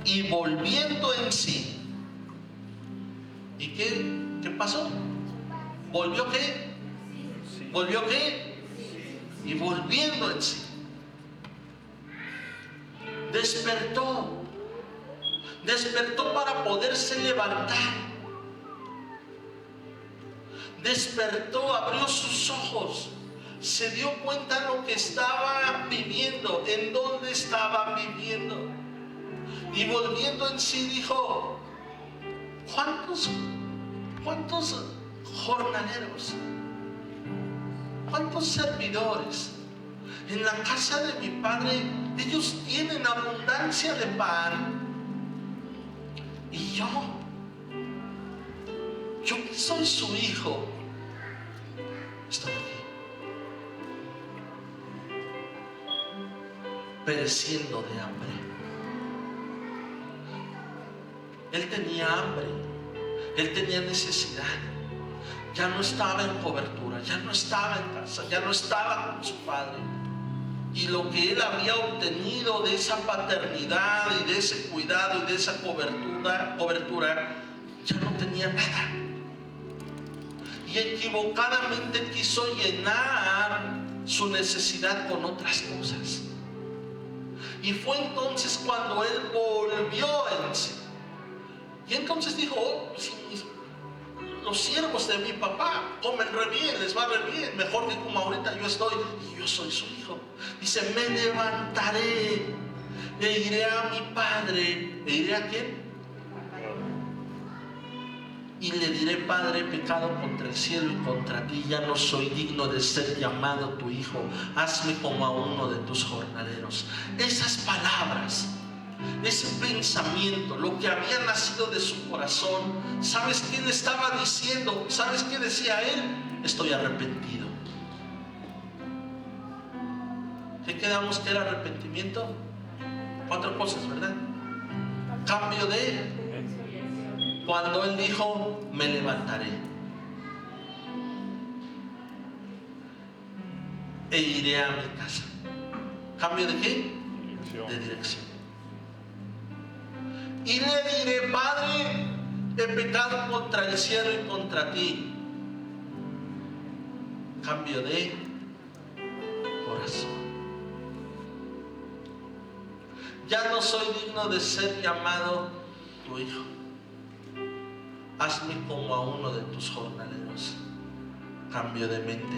y volviendo en sí. ¿Y qué pasó? ¿Volvió qué? ¿Volvió qué? Y volviendo en sí. Despertó para poderse levantar. Despertó, abrió sus ojos, se dio cuenta de lo que estaba viviendo, en dónde estaba viviendo. Y volviendo en sí dijo: ¿Cuántos jornaleros, cuántos servidores En la casa de mi padre ellos tienen abundancia de pan. Y yo que soy su hijo, estoy aquí, pereciendo de hambre. Él tenía hambre, él tenía necesidad. Ya no estaba en cobertura, ya no estaba en casa, ya no estaba con su padre. Y lo que él había obtenido de esa paternidad y de ese cuidado y de esa cobertura ya no tenía nada. Y equivocadamente quiso llenar su necesidad con otras cosas. Y fue entonces cuando él volvió en sí. Y entonces dijo: oh, sí, los siervos de mi papá comen re bien, les va re bien, mejor que como ahorita yo estoy, y yo soy su hijo. Dice: me levantaré e iré a mi padre. ¿E iré a quién? Y le diré: Padre, he pecado contra el cielo y contra ti, ya no soy digno de ser llamado tu hijo, hazme como a uno de tus jornaleros. Esas palabras, ese pensamiento, lo que había nacido de su corazón, ¿sabes qué le estaba diciendo? ¿Sabes qué decía él? Estoy arrepentido. ¿Qué quedamos que era arrepentimiento? 4 cosas, ¿verdad? Cambio de... Cuando él dijo: me levantaré e iré a mi casa. ¿Cambio de qué? Dirección. De dirección. Y le diré: Padre, he pecado contra el cielo y contra ti. Cambio de corazón. Ya no soy digno de ser llamado tu hijo, hazme como a uno de tus jornaleros. Cambio de mente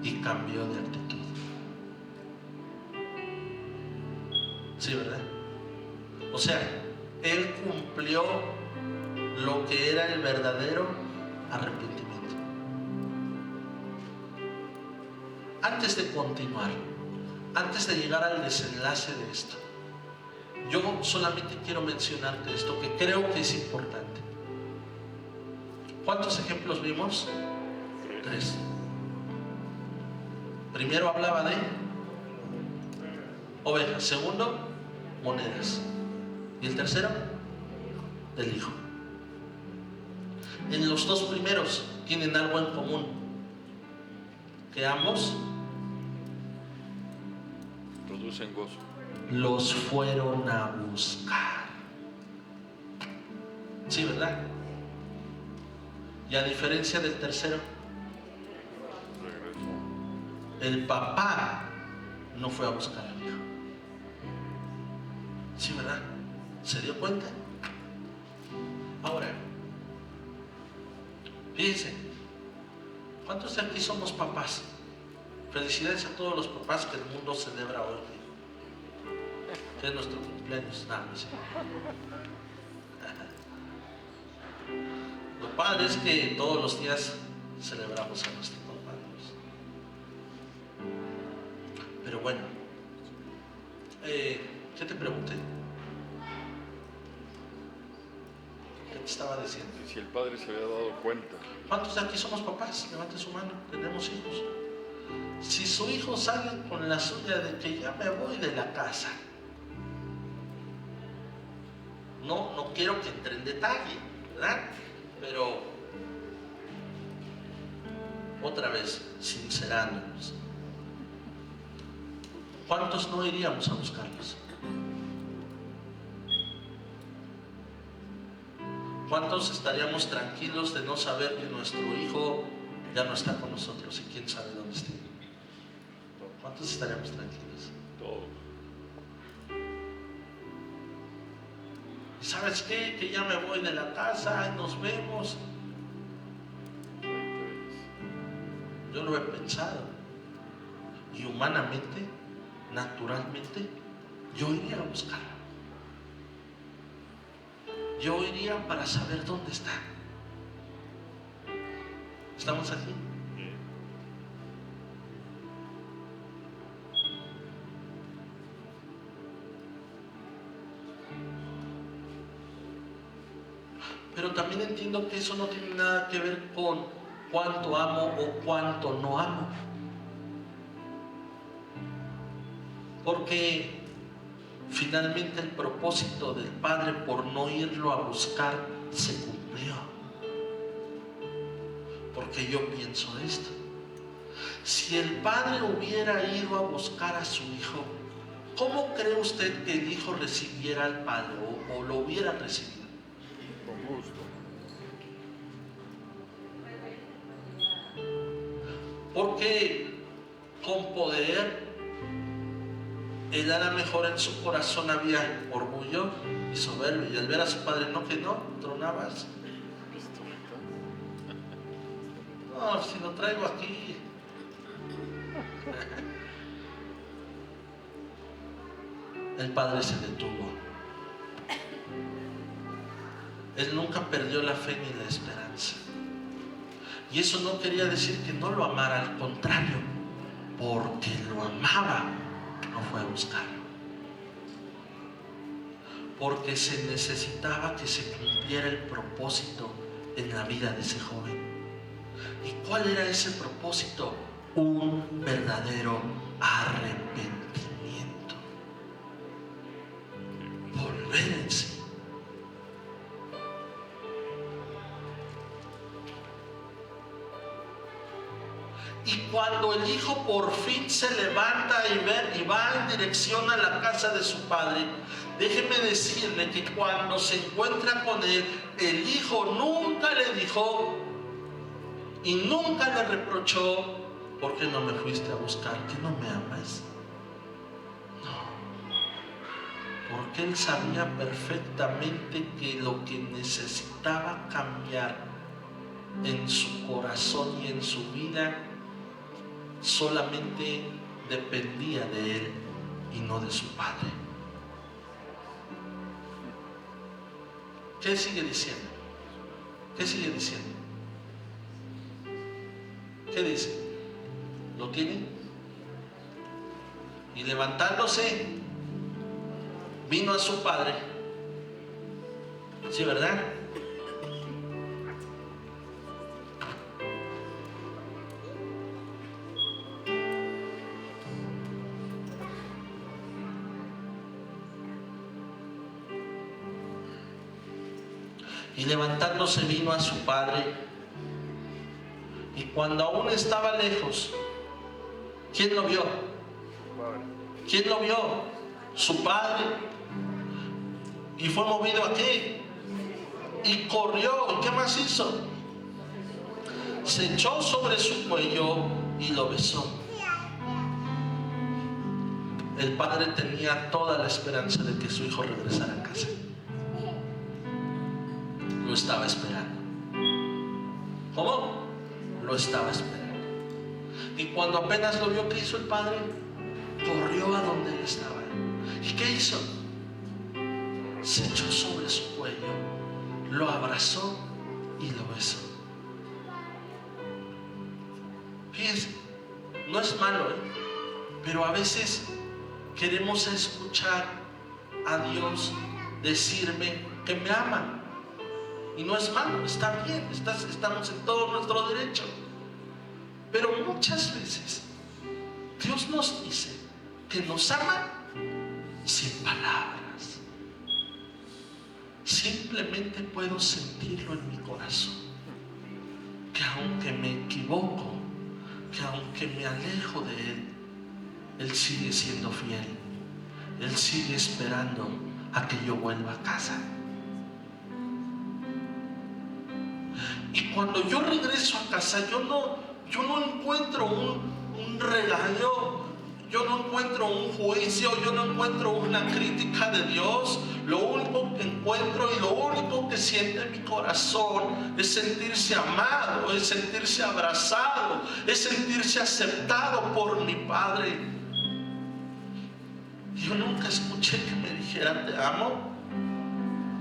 y cambio de actitud. Sí, ¿verdad? O sea, él cumplió lo que era el verdadero arrepentimiento. Antes de continuar, antes de llegar al desenlace de esto, yo solamente quiero mencionarte esto que creo que es importante. ¿Cuántos ejemplos vimos? 3. Primero hablaba de ovejas. Segundo, monedas. Y el tercero, del hijo. En los 2 primeros tienen algo en común: que ambos Producen gozo. los fueron a buscar. Sí, ¿verdad? Y a diferencia del tercero, Regreso. el papá no fue a buscar al hijo. Sí, ¿verdad? ¿Se dio cuenta? Ahora, fíjense, ¿cuántos de aquí somos papás? Felicidades a todos los papás que el mundo celebra hoy, que es nuestro cumpleaños. No sé. Lo padre es que todos los días celebramos a nuestros papás. Pero bueno, ¿qué te pregunté? ¿Qué te estaba diciendo? Y si el padre se había dado cuenta, ¿Cuántos de aquí somos papás? Levante su mano, tenemos hijos. Si su hijo sale con la suya de que ya me voy de la casa, no quiero que entre en detalle, ¿verdad? Pero otra vez, sincerándonos, ¿cuántos no iríamos a buscarlos? ¿Cuántos estaríamos tranquilos de no saber que nuestro hijo ya no está con nosotros y quién sabe dónde esté? ¿Cuántos estaríamos tranquilos? todos. ¿Y sabes qué? Que ya me voy de la casa y nos vemos. Yo lo he pensado. Y humanamente, naturalmente, yo iría a buscarlo. Yo iría para saber dónde está. ¿Estamos aquí? entiendo que eso no tiene nada que ver con cuánto amo o cuánto no amo. Porque finalmente el propósito del Padre por no irlo a buscar se cumplió. Porque yo pienso esto: si el Padre hubiera ido a buscar a su Hijo, ¿cómo cree usted que el Hijo recibiera al Padre o lo hubiera recibido? Con gusto. Porque con poder, él a lo mejor en su corazón había orgullo y soberbia, y al ver a su padre, no, que no, tronabas. No, si lo traigo aquí. El padre se detuvo. Él nunca perdió la fe ni la esperanza. Y eso no quería decir que no lo amara, al contrario, porque lo amaba, no fue a buscarlo. Porque se necesitaba que se cumpliera el propósito en la vida de ese joven. ¿Y cuál era ese propósito? Un verdadero arrepentimiento. Volver en sí. Y cuando el hijo por fin se levanta y va en dirección a la casa de su padre, déjeme decirle que cuando se encuentra con él, el hijo nunca le dijo y nunca le reprochó: ¿por qué no me fuiste a buscar? ¿Que no me amas? No, porque él sabía perfectamente que lo que necesitaba cambiar en su corazón y en su vida solamente dependía de él y no de su padre. ¿Qué sigue diciendo? ¿Qué sigue diciendo? ¿Qué dice? ¿Lo tiene? Y levantándose, vino a su padre. ¿Sí, verdad? Y levantándose vino a su padre, y cuando aún estaba lejos, ¿quién lo vio? ¿Quién lo vio? Su padre. Y fue movido a qué? Y corrió. ¿Y qué más hizo? Se echó sobre su cuello y lo besó. El padre tenía toda la esperanza de que su hijo regresara a casa. Lo estaba esperando. ¿Cómo? Lo estaba esperando. Y cuando apenas lo vio, ¿qué hizo el padre? Corrió a donde él estaba. ¿Y qué hizo? Se echó sobre su cuello, lo abrazó y lo besó. Fíjense, no es malo, pero a veces queremos escuchar a Dios decirme que me ama. Y no es malo, está bien, estamos en todo nuestro derecho. Pero muchas veces Dios nos dice que nos ama sin palabras. Simplemente puedo sentirlo en mi corazón, que aunque me equivoco, que aunque me alejo de Él, Él sigue siendo fiel. Él sigue esperando a que yo vuelva a casa. Y cuando yo regreso a casa, yo no encuentro un regaño, yo no encuentro un juicio, yo no encuentro una crítica de Dios. Lo único que encuentro y lo único que siente mi corazón es sentirse amado, es sentirse abrazado, es sentirse aceptado por mi Padre. Yo nunca escuché que me dijera te amo,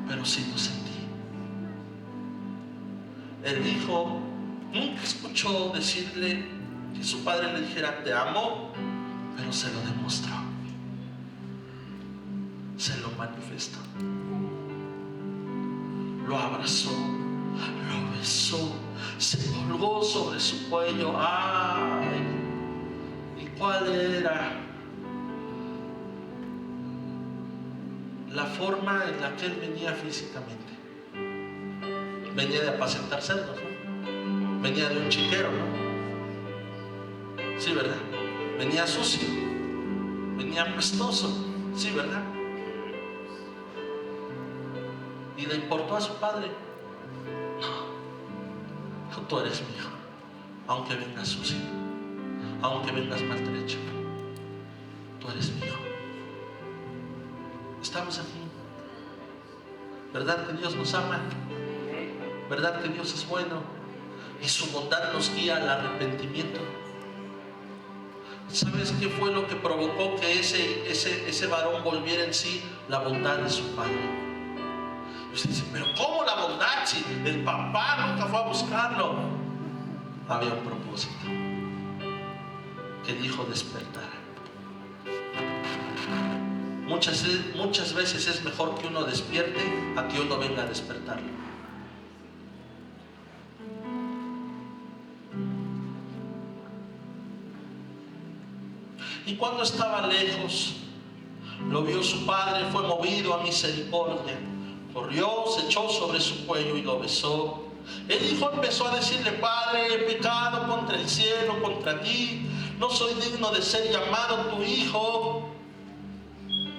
pero sí lo sentí. El hijo nunca escuchó decirle que su padre le dijera te amo, pero se lo demostró, se lo manifestó, lo abrazó, besó, se colgó sobre su cuello. ¡Ay! ¿Y cuál era la forma en la que él venía físicamente? Venía de apacentar cerdos, ¿no? Venía de un chiquero, ¿no? Sí, ¿verdad? Venía sucio, venía apestoso, sí, ¿verdad? ¿Y le importó a su padre? No, tú eres mi hijo, aunque vengas sucio, aunque vengas maltrecho, tú eres mi hijo. Estamos aquí. ¿Verdad que Dios nos ama? ¿Verdad que Dios es bueno? Y su bondad nos guía al arrepentimiento. ¿Sabes qué fue lo que provocó que ese varón volviera en sí? La bondad de su padre. Y usted dice, pero ¿cómo la bondad si el papá nunca fue a buscarlo? Había un propósito, que el hijo despertara. Muchas veces es mejor que uno despierte a que uno venga a despertarlo. Y cuando estaba lejos, lo vio su padre, fue movido a misericordia. Corrió, se echó sobre su cuello y lo besó. El hijo empezó a decirle, Padre, he pecado contra el cielo, contra ti. No soy digno de ser llamado tu hijo.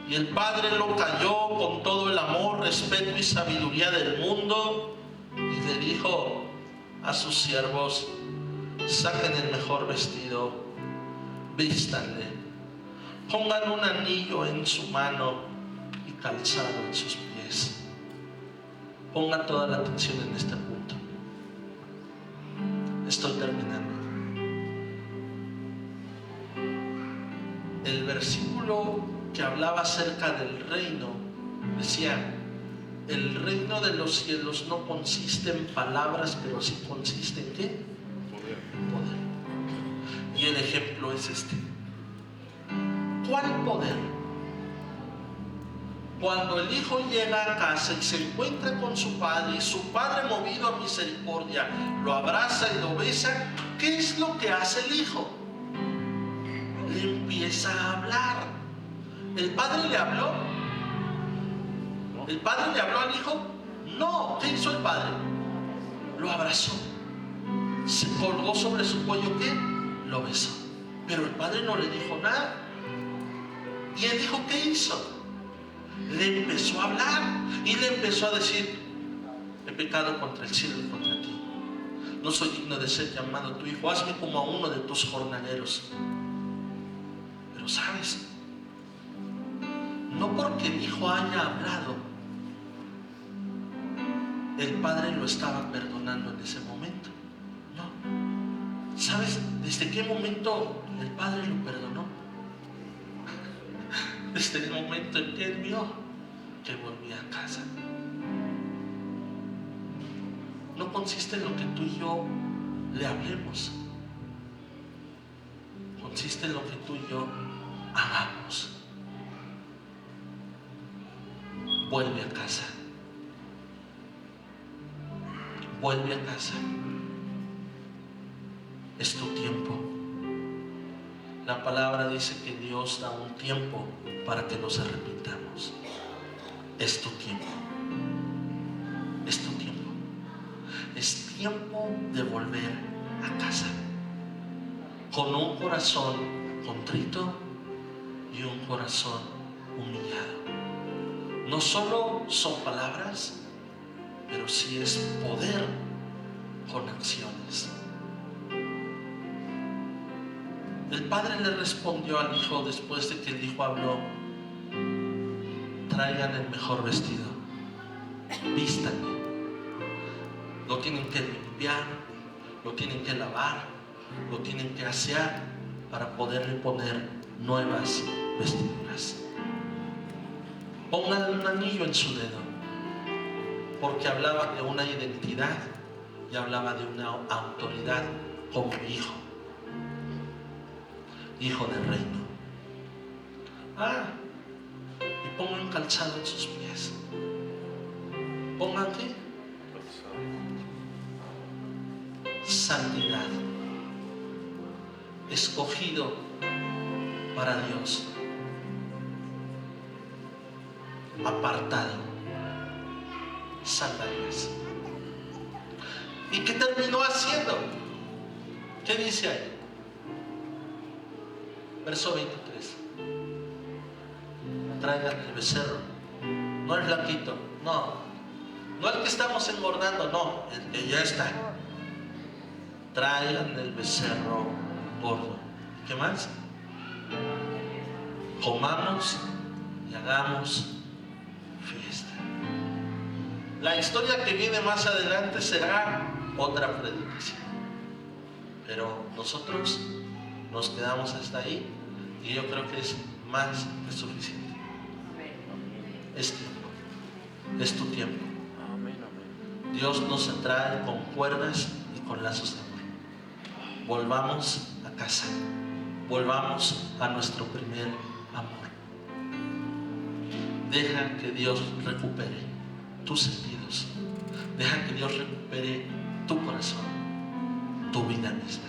Y el padre lo calló con todo el amor, respeto y sabiduría del mundo. Y le dijo a sus siervos, saquen el mejor vestido, vístanle, pongan un anillo en su mano y calzado en sus pies. Pongan toda la atención en este punto. Estoy terminando. El versículo que hablaba acerca del reino decía, el reino de los cielos no consiste en palabras, pero sí consiste en ¿qué? Poder. Y el ejemplo es este. ¿Cuál poder? Cuando el hijo llega a casa y se encuentra con su padre, y su padre, movido a misericordia, lo abraza y lo besa, ¿qué es lo que hace el hijo? Le empieza a hablar. ¿El padre le habló? ¿El padre le habló al hijo? No. ¿Qué hizo el padre? Lo abrazó. Se colgó sobre su cuello, ¿qué? Lo besó. Pero el padre no le dijo nada. ¿Y el hijo qué hizo? Le empezó a hablar y le empezó a decir, he pecado contra el cielo y contra ti. No soy digno de ser llamado tu hijo. Hazme como a uno de tus jornaleros. Pero ¿sabes? No porque el hijo haya hablado, el padre lo estaba perdonando en ese momento. No. ¿Sabes desde qué momento el padre lo perdonó? Desde el momento en que él vio que volvía a casa. No consiste en lo que tú y yo le hablemos. Consiste en lo que tú y yo hagamos. Vuelve a casa. Vuelve a casa. Es tu tiempo. La palabra dice que Dios da un tiempo para que nos arrepintamos. Es tu tiempo. Es tu tiempo. Es tiempo de volver a casa. Con un corazón contrito y un corazón humillado. No solo son palabras, pero sí es poder con acciones. El padre le respondió al hijo después de que el hijo habló, traigan el mejor vestido, vístanle. Lo tienen que limpiar, lo tienen que lavar, lo tienen que asear para poderle poner nuevas vestiduras. Pónganle un anillo en su dedo, porque hablaba de una identidad y hablaba de una autoridad como hijo. Hijo del reino. Y pongan calzado en sus pies. ¿Pongan qué? santidad, escogido para Dios, apartado, sandalias. ¿Y qué terminó haciendo? ¿Qué dice ahí? Verso 23. Traigan el becerro, no el blanquito, no el que estamos engordando, no, el que ya está. Traigan el becerro gordo. ¿Qué más? Comamos y hagamos fiesta. La historia que viene más adelante será otra predicación, pero nosotros nos quedamos hasta ahí y yo creo que es más que suficiente. Es tiempo, es tu tiempo. Amén, amén. Dios nos atrae con cuerdas y con lazos de amor. Volvamos a casa, volvamos a nuestro primer amor. Deja que Dios recupere tus sentidos, deja que Dios recupere tu corazón, tu vida misma.